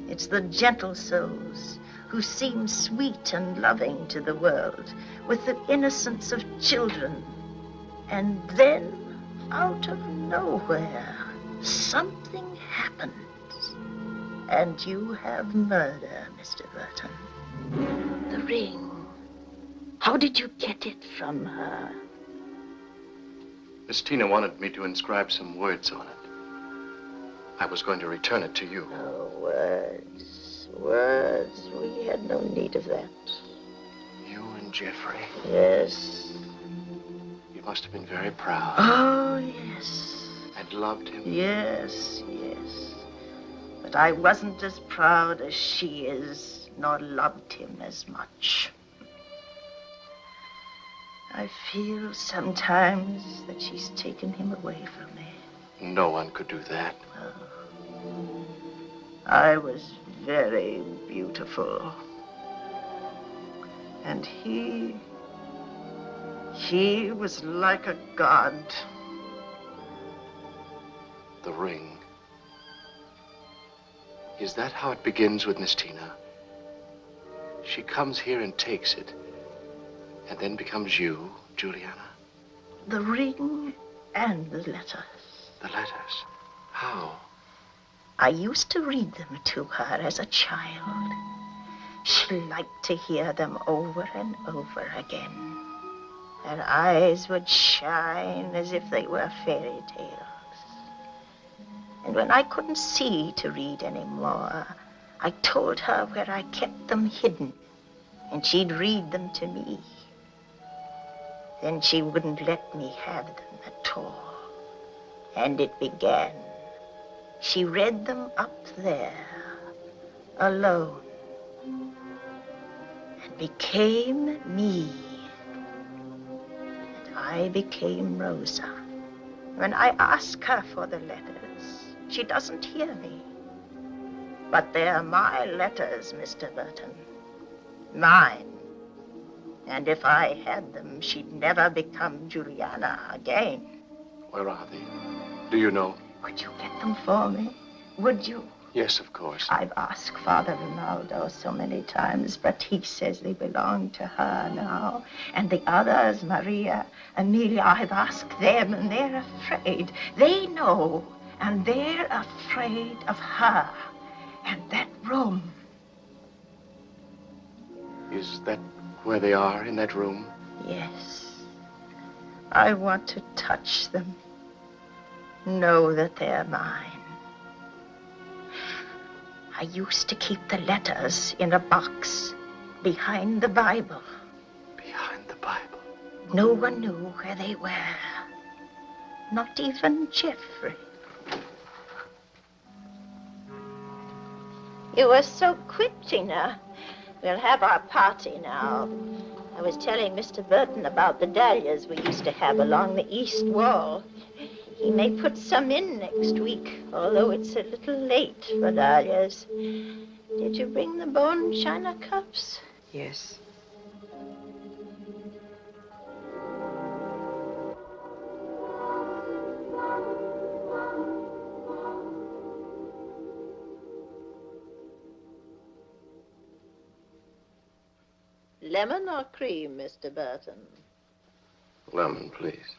Speaker 7: It's the gentle souls who seem sweet and loving to the world, with the innocence of children. And then, out of nowhere, something happens. And you have murder, Mr. Burton. The ring. How did you get it from her?
Speaker 1: Miss Tina wanted me to inscribe some words on it. I was going to return it to you.
Speaker 7: Oh, words. Words. We had no need of that.
Speaker 1: You and Jeffrey.
Speaker 7: Yes.
Speaker 1: You must have been very proud.
Speaker 7: Oh, yes.
Speaker 1: And loved him.
Speaker 7: Yes, yes. But I wasn't as proud as she is, nor loved him as much. I feel sometimes that she's taken him away from me.
Speaker 1: No one could do that.
Speaker 7: Oh. I was very beautiful. And he was like a god.
Speaker 1: The ring. Is that how it begins with Miss Tina? She comes here and takes it, and then becomes you, Juliana?
Speaker 7: The ring and the letters.
Speaker 1: The letters? How?
Speaker 7: I used to read them to her as a child. She liked to hear them over and over again. Her eyes would shine as if they were fairy tales. And when I couldn't see to read anymore, I told her where I kept them hidden, and she'd read them to me. Then she wouldn't let me have them at all. And it began. She read them up there, alone, and became me. And I became Rosa. When I ask her for the letters, she doesn't hear me. But they're my letters, Mr. Burton. Mine. And if I had them, she'd never become Juliana again.
Speaker 1: Where are they? Do you know?
Speaker 7: Would you get them for me? Would you?
Speaker 1: Yes, of course.
Speaker 7: I've asked Father Ronaldo so many times, but he says they belong to her now. And the others, Maria, Amelia, I've asked them, and they're afraid. They know, and they're afraid of her and that room.
Speaker 1: Is that where they are, in that room?
Speaker 7: Yes. I want to touch them. Know that they're mine. I used to keep the letters in a box behind the Bible.
Speaker 1: Behind the Bible?
Speaker 7: No one knew where they were. Not even Jeffrey. You were so quick, Tina. We'll have our party now. I was telling Mr. Burton about the dahlias we used to have along the east wall. He may put some in next week, although it's a little late for dahlias. Did you bring the bone china cups?
Speaker 5: Yes.
Speaker 7: Lemon or cream, Mr. Burton?
Speaker 1: Lemon, please.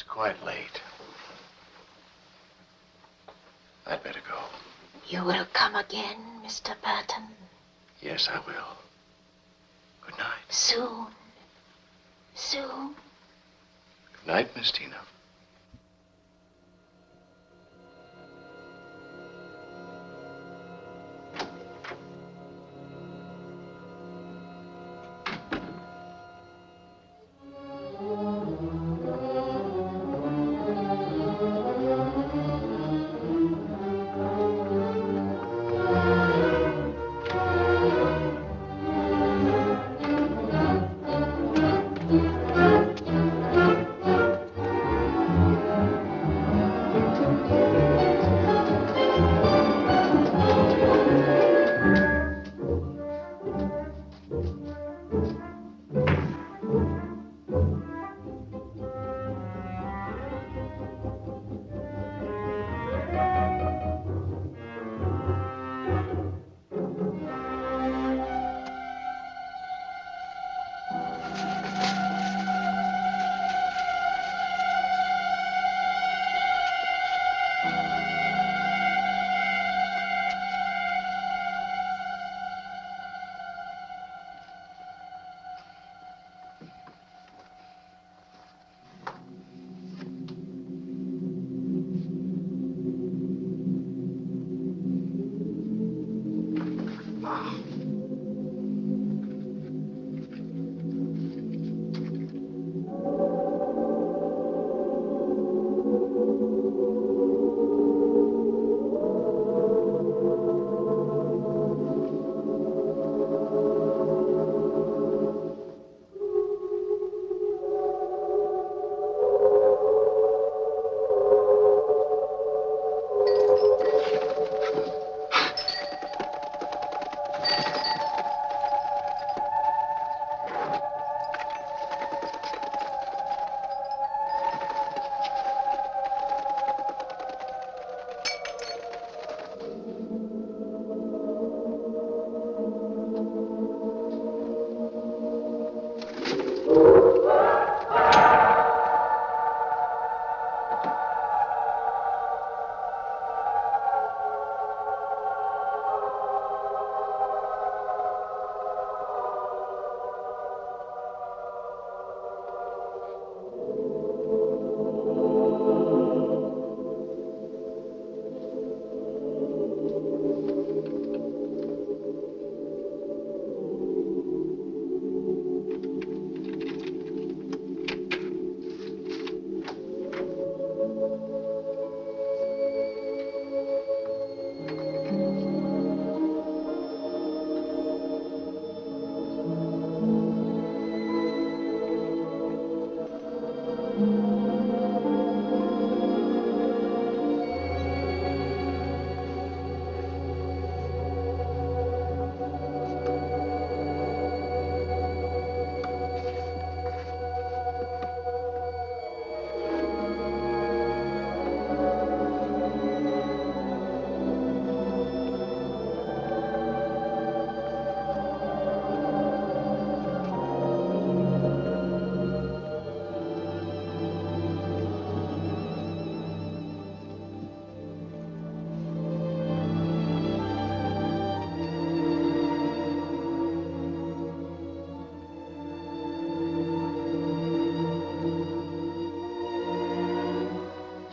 Speaker 1: It's quite late. I'd better go.
Speaker 7: You will come again, Mr. Burton.
Speaker 1: Yes, I will. Good night.
Speaker 7: Soon. Soon.
Speaker 1: Good night, Miss Tina.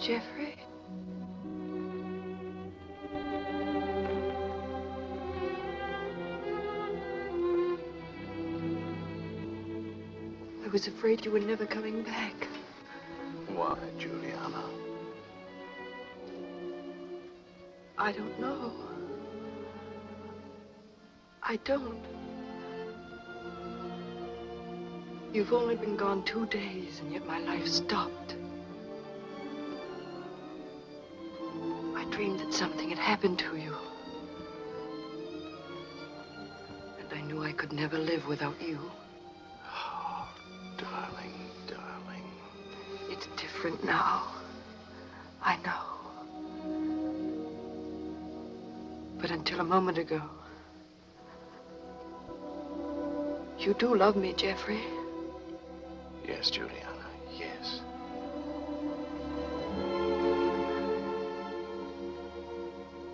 Speaker 5: Jeffrey? I was afraid you were never coming back.
Speaker 1: Why, Juliana?
Speaker 5: I don't know. I don't. You've only been gone 2 days, and yet my life stopped. I dreamed that something had happened to you. And I knew I could never live without you.
Speaker 1: Oh, darling, darling.
Speaker 5: It's different now. I know. But until a moment ago, you do love me, Jeffrey.
Speaker 1: Yes, Juliana, yes.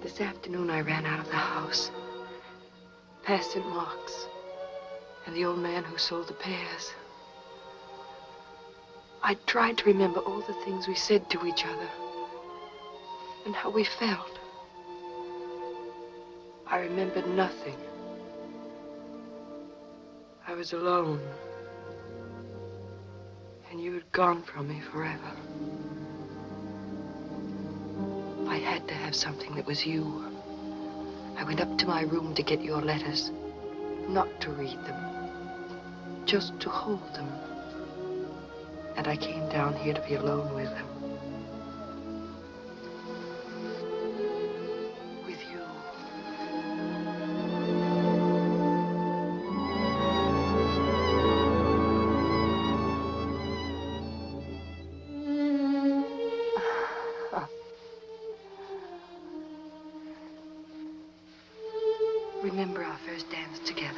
Speaker 5: This afternoon, I ran out of the house, past St. Mark's, and the old man who sold the pears. I tried to remember all the things we said to each other, and how we felt. I remembered nothing. I was alone. And you had gone from me forever. I had to have something that was you. I went up to my room to get your letters. Not to read them. Just to hold them. And I came down here to be alone with them. With you. Remember our first dance together.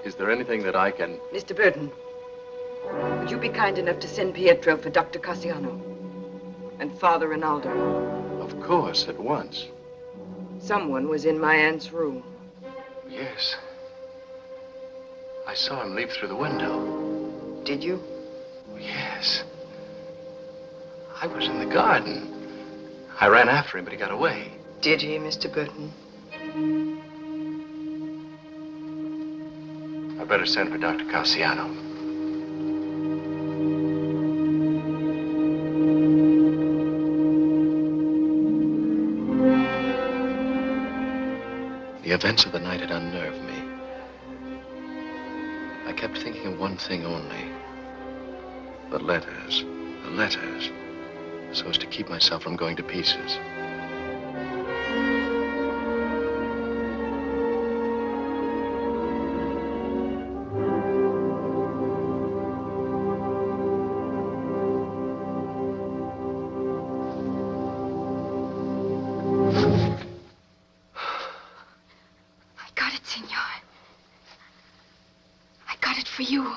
Speaker 1: Is there anything that I can...
Speaker 5: Mr. Burton, would you be kind enough to send Pietro for Dr. Cassiano and Father Rinaldo?
Speaker 1: Of course, at once.
Speaker 5: Someone was in my aunt's room.
Speaker 1: Yes. I saw him leap through the window.
Speaker 5: Did you?
Speaker 1: Yes. I was in the garden. I ran after him, but he got away.
Speaker 5: Did he, Mr. Burton?
Speaker 1: I better send for Dr. Cassiano. The events of the night had unnerved me. I kept thinking of one thing only. The letters, so as to keep myself from going to pieces.
Speaker 4: For you.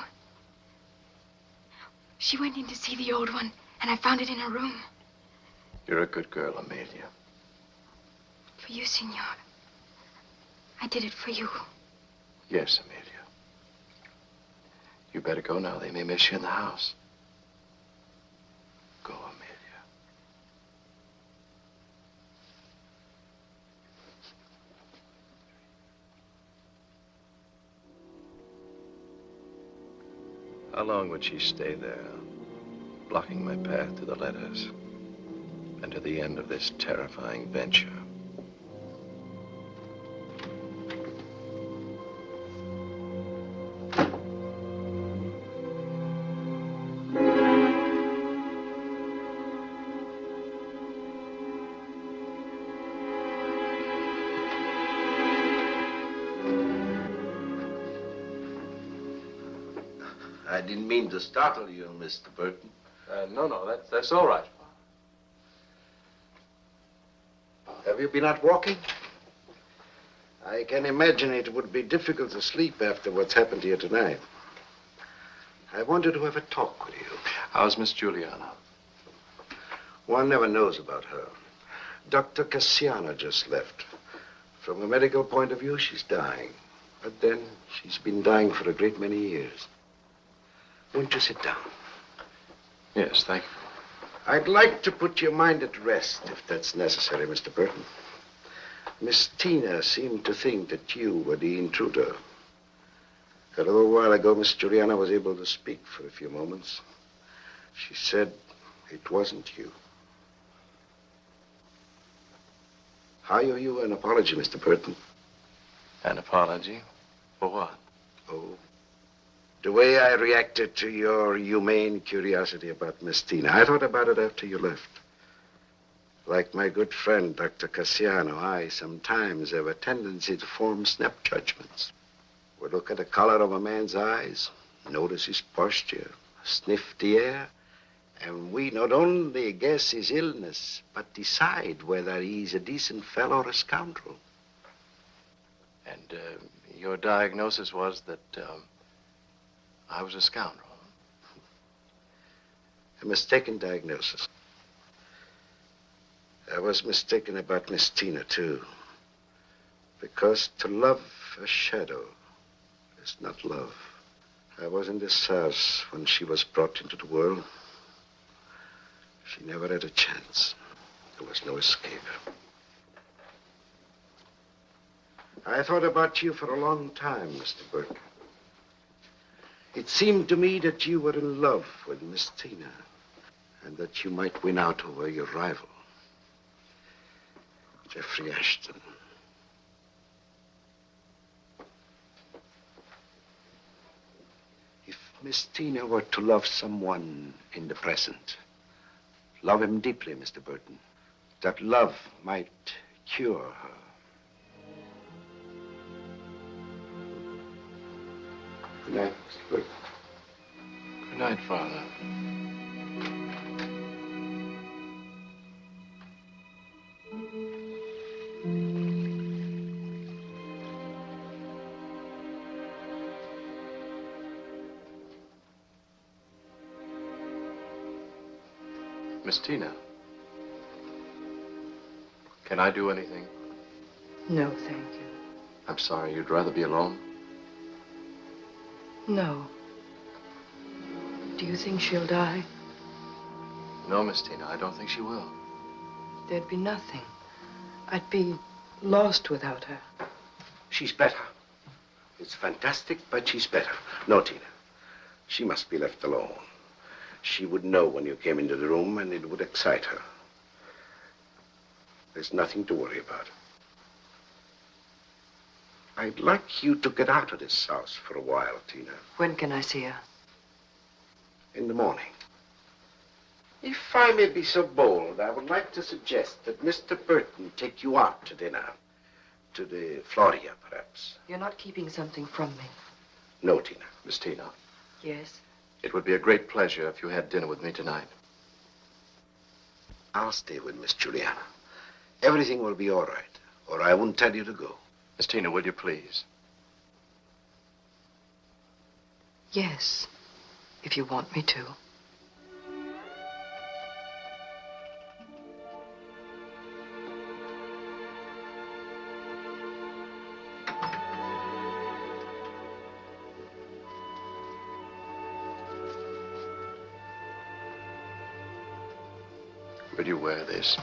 Speaker 4: She went in to see the old one, and I found it in her room.
Speaker 1: You're a good girl, Amelia.
Speaker 4: For you, Senor. I did it for you.
Speaker 1: Yes, Amelia. You better go now. They may miss you in the house. Go, Amelia. How long would she stay there, blocking my path to the letters and to the end of this terrifying venture?
Speaker 9: I didn't mean to startle you, Mr. Burton.
Speaker 1: No, that's all right.
Speaker 9: Have you been out walking? I can imagine it would be difficult to sleep after what's happened here tonight. I wanted to have a talk with you.
Speaker 1: How's Miss Juliana?
Speaker 9: One never knows about her. Dr. Cassiano just left. From a medical point of view, she's dying. But then, she's been dying for a great many years. Won't you sit down?
Speaker 1: Yes, thank you.
Speaker 9: I'd like to put your mind at rest, if that's necessary, Mr. Burton. Miss Tina seemed to think that you were the intruder. A little while ago, Miss Juliana was able to speak for a few moments. She said it wasn't you. I owe you an apology, Mr. Burton.
Speaker 1: An apology? For what?
Speaker 9: Oh, the way I reacted to your humane curiosity about Miss Tina. I thought about it after you left. Like my good friend, Dr. Cassiano, I sometimes have a tendency to form snap judgments. We look at the color of a man's eyes, notice his posture, sniff the air, and we not only guess his illness, but decide whether he's a decent fellow or a scoundrel.
Speaker 1: And your diagnosis was that I was a scoundrel.
Speaker 9: A mistaken diagnosis. I was mistaken about Miss Tina, too. Because to love a shadow is not love. I was in this house when she was brought into the world. She never had a chance. There was no escape. I thought about you for a long time, Mr. Burke. It seemed to me that you were in love with Miss Tina, and that you might win out over your rival, Jeffrey Ashton. If Miss Tina were to love someone in the present, love him deeply, Mr. Burton, that love might cure her. Good night, Mr. Burton.
Speaker 1: Good night, Father. Miss Tina, can I do anything?
Speaker 5: No, thank you.
Speaker 1: I'm sorry, you'd rather be alone?
Speaker 5: No. Do you think she'll die?
Speaker 1: No, Miss Tina, I don't think she will.
Speaker 5: There'd be nothing. I'd be lost without her.
Speaker 9: She's better. It's fantastic, but she's better. No, Tina. She must be left alone. She would know when you came into the room, and it would excite her. There's nothing to worry about. I'd like you to get out of this house for a while, Tina.
Speaker 5: When can I see her?
Speaker 9: In the morning. If I may be so bold, I would like to suggest that Mr. Burton take you out to dinner. To the Floria, perhaps.
Speaker 5: You're not keeping something from me.
Speaker 9: No, Tina.
Speaker 1: Miss Tina,
Speaker 5: Yes?
Speaker 1: it would be a great pleasure if you had dinner with me tonight.
Speaker 9: I'll stay with Miss Juliana. Everything will be all right, or I wouldn't tell you to go.
Speaker 1: Miss Tina, will you please?
Speaker 5: Yes, if you want me to.
Speaker 1: Will you wear this?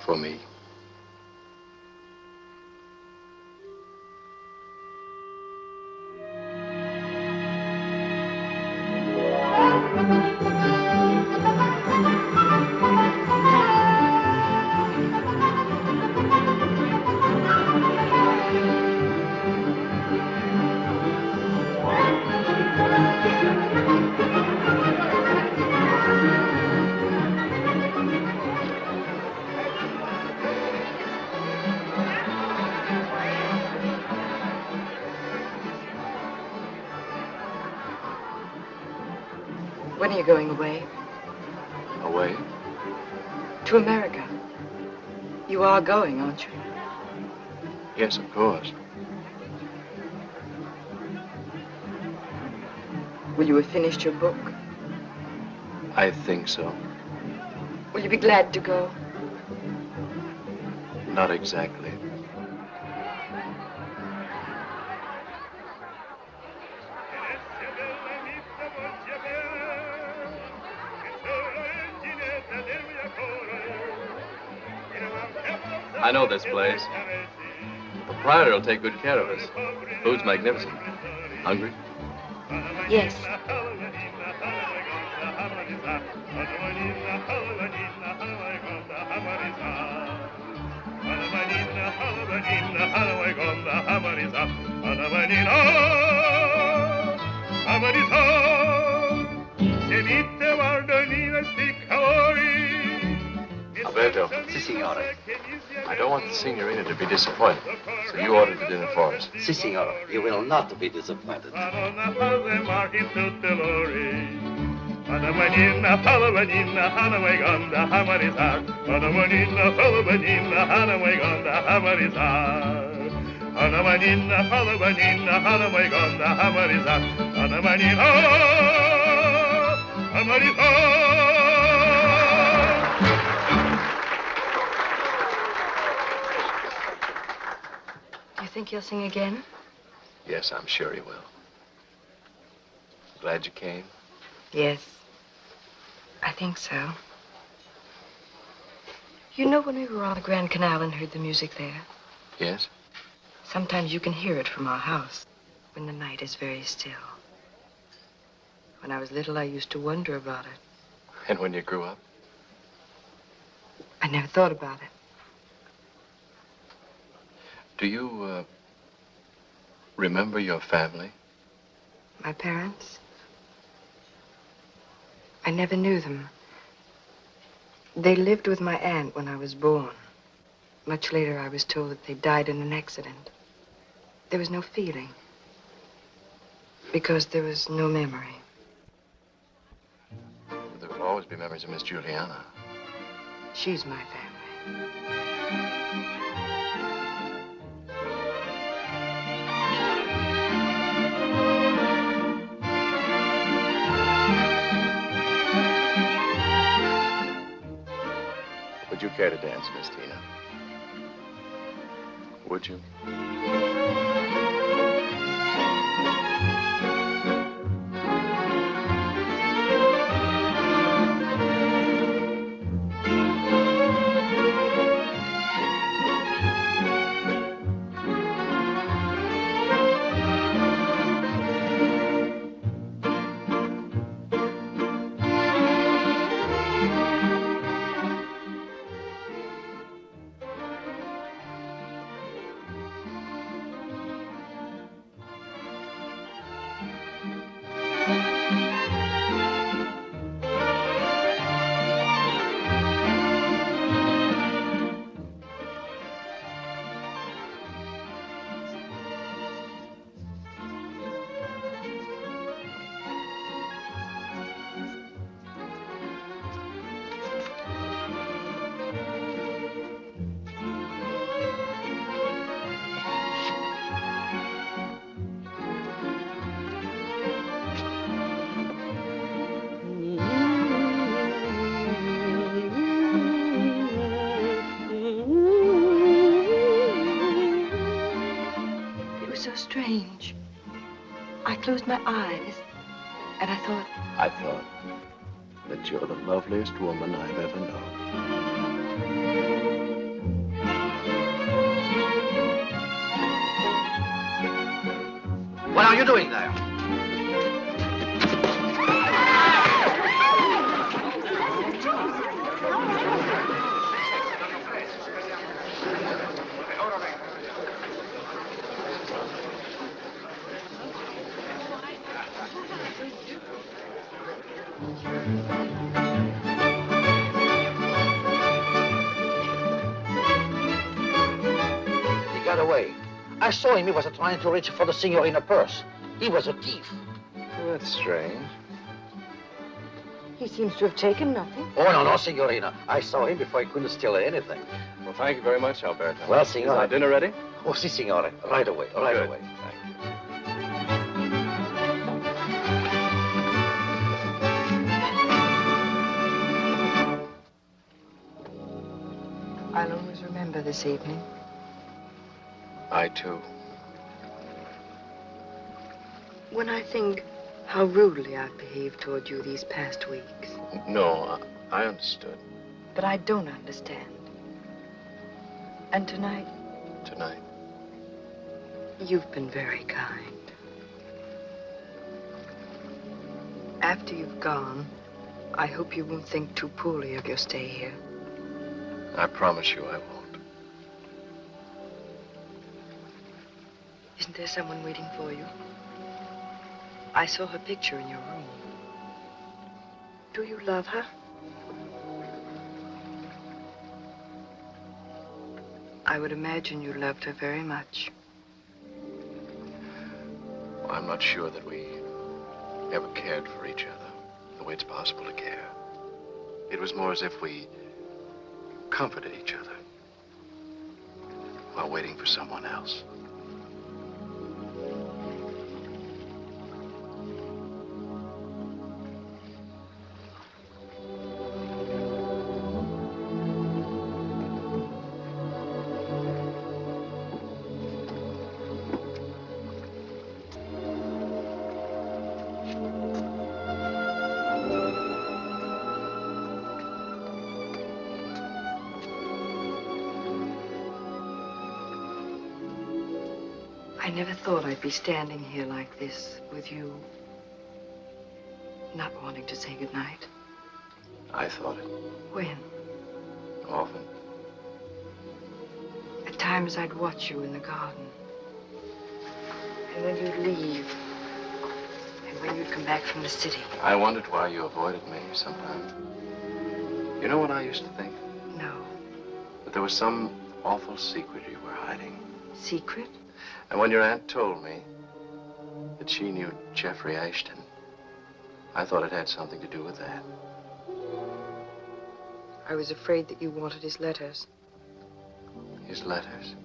Speaker 1: For me?
Speaker 5: When are you going away?
Speaker 1: Away?
Speaker 5: To America. You are going, aren't you?
Speaker 1: Yes, of course.
Speaker 5: Will you have finished your book?
Speaker 1: I think so.
Speaker 5: Will you be glad to go?
Speaker 1: Not exactly.
Speaker 11: I know this place. The proprietor will take good care of us. Food's magnificent. Hungry?
Speaker 4: Yes.
Speaker 1: Alberto.
Speaker 10: Si, signore.
Speaker 1: I don't want the signorina to be disappointed, so you ordered the dinner for us.
Speaker 10: Si, signore. You will not be disappointed.
Speaker 5: Do you think he'll sing again?
Speaker 1: Yes, I'm sure he will. Glad you came?
Speaker 5: Yes. I think so. You know when we were on the Grand Canal and heard the music there?
Speaker 1: Yes?
Speaker 5: Sometimes you can hear it from our house when the night is very still. When I was little, I used to wonder about it.
Speaker 1: And when you grew up?
Speaker 5: I never thought about it.
Speaker 1: Do you, remember your family?
Speaker 5: My parents? I never knew them. They lived with my aunt when I was born. Much later, I was told that they died in an accident. There was no feeling. Because there was no memory.
Speaker 1: There will always be memories of Miss Juliana.
Speaker 5: She's my family.
Speaker 1: Would you care to dance, Miss Tina? Would you?
Speaker 5: So strange. I closed my eyes, and I thought...
Speaker 1: I thought? that you're the loveliest woman I've ever known.
Speaker 12: What are you doing there? He got away. I saw him. He was trying to reach for the Signorina purse. He was a thief.
Speaker 1: Well, that's strange.
Speaker 5: He seems to have taken nothing.
Speaker 12: Oh, no, Signorina. I saw him before he couldn't steal anything.
Speaker 11: Well, thank you very much, Alberto.
Speaker 12: Well,
Speaker 11: Is
Speaker 12: Signore.
Speaker 11: our dinner ready?
Speaker 12: Oh, si, Signore. Right away, right
Speaker 11: Good.
Speaker 12: away.
Speaker 11: Thank you.
Speaker 5: I'll always remember this evening.
Speaker 1: I, too.
Speaker 5: When I think how rudely I've behaved toward you these past weeks.
Speaker 1: No, I understood.
Speaker 5: But I don't understand. And tonight,
Speaker 1: Tonight.
Speaker 5: you've been very kind. After you've gone, I hope you won't think too poorly of your stay here.
Speaker 1: I promise you I won't.
Speaker 5: Isn't there someone waiting for you? I saw her picture in your room. Do you love her? I would imagine you loved her very much.
Speaker 1: Well, I'm not sure that we ever cared for each other the way it's possible to care. It was more as if we comforted each other while waiting for someone else.
Speaker 5: I never thought I'd be standing here like this with you, not wanting to say goodnight.
Speaker 1: I thought it
Speaker 5: When?
Speaker 1: often.
Speaker 5: At times I'd watch you in the garden. And when you'd leave. And when you'd come back from the city.
Speaker 1: I wondered why you avoided me sometimes. You know what I used to think?
Speaker 5: No.
Speaker 1: That there was some awful secret you were hiding.
Speaker 5: Secret?
Speaker 1: And when your aunt told me that she knew Jeffrey Ashton, I thought it had something to do with that.
Speaker 5: I was afraid that you wanted his letters.
Speaker 1: His letters.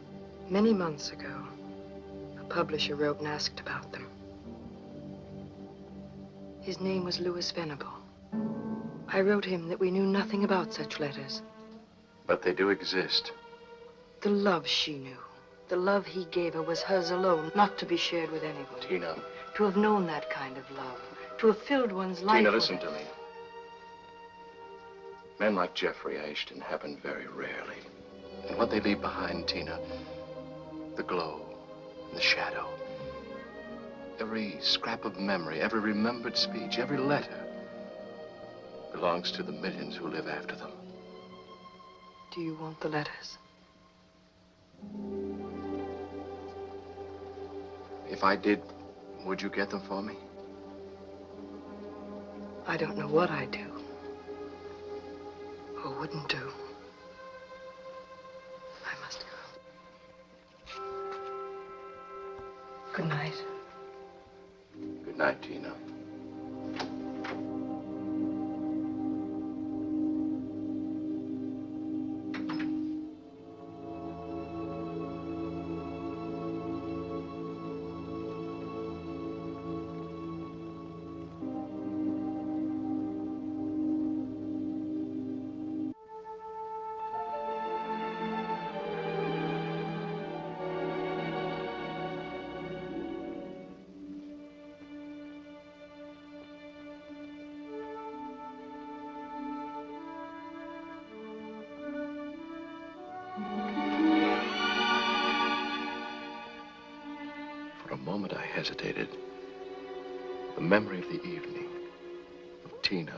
Speaker 5: Many months ago, a publisher wrote and asked about them. His name was Lewis Venable. I wrote him that we knew nothing about such letters.
Speaker 1: But they do exist.
Speaker 5: The love she knew, the love he gave her was hers alone, not to be shared with anyone.
Speaker 1: Tina.
Speaker 5: To have known that kind of love, to have filled one's life
Speaker 1: Tina,
Speaker 5: with
Speaker 1: listen
Speaker 5: it.
Speaker 1: to me. Men like Jeffrey Ashton happen very rarely. And what they leave behind, Tina, the glow, the shadow, every scrap of memory, every remembered speech, every letter belongs to the millions who live after them.
Speaker 5: Do you want the letters?
Speaker 1: If I did, would you get them for me?
Speaker 5: I don't know what I'd do. Or wouldn't do. I must go. Good night.
Speaker 1: Good night, Tina. For a moment, I hesitated. The memory of the evening, of Tina,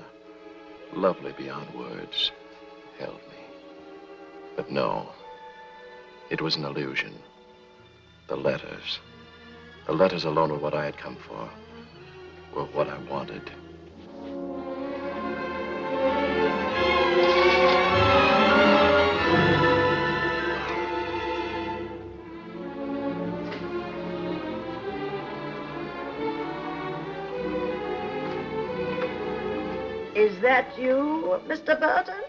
Speaker 1: lovely beyond words, held me. But no, it was an illusion. The letters alone were what I had come for, were what I wanted.
Speaker 7: Is that you, Mr. Burton?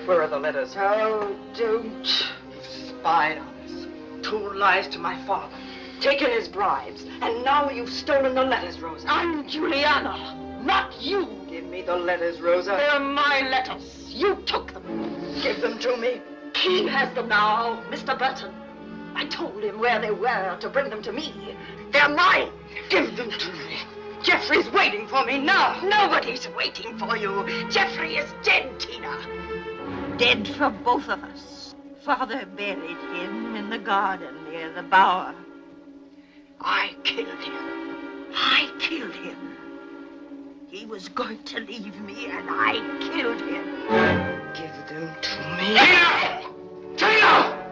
Speaker 5: Where are the letters? Oh, don't. You've spied on us. Told lies to my father. Taken his bribes. And now you've stolen the letters, Rosa. I'm Juliana, not you. Give me the letters, Rosa. They're my letters. You took them. Give them to me. He has them now, Mr. Burton. I told him where they were to bring them to me. They're mine. Give them to me. Jeffrey's waiting for me now. Nobody's waiting for you. Jeffrey is dead, Tina.
Speaker 7: Dead for both of us. Father buried him in the garden near the bower.
Speaker 5: I killed him. I killed him.
Speaker 7: He was going to leave me, and I killed him.
Speaker 5: Give them to me. Tina! Tina!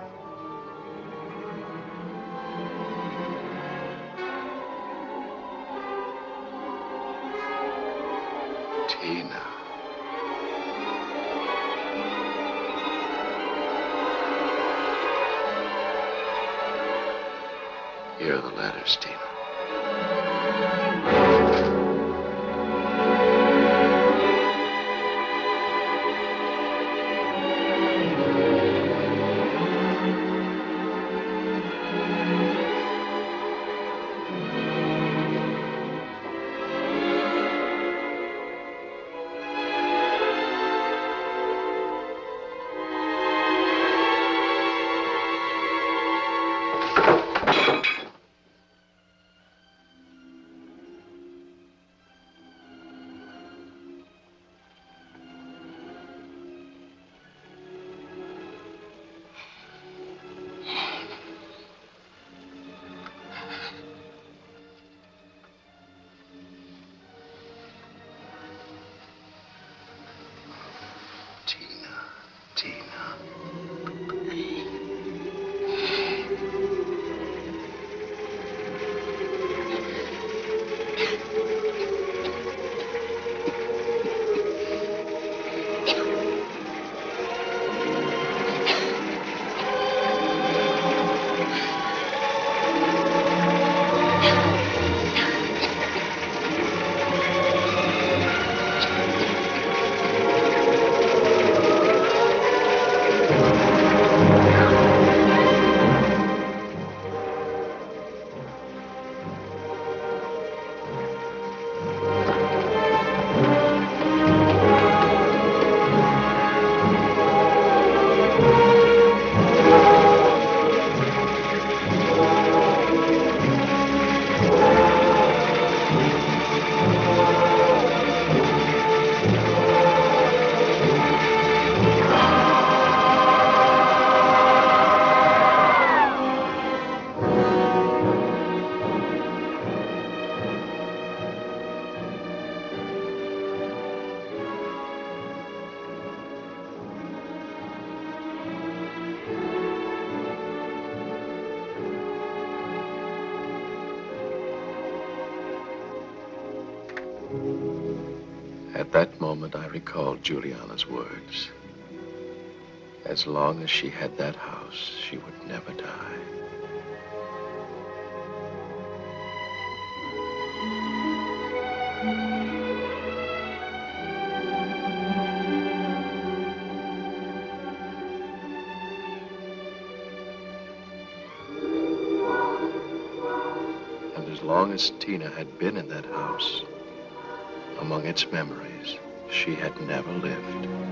Speaker 1: Tina. Here are the letters, Tina. At that moment, I recalled Juliana's words. As long as she had that house, she would never die. And as long as Tina had been in that house, among its memories, she had never lived.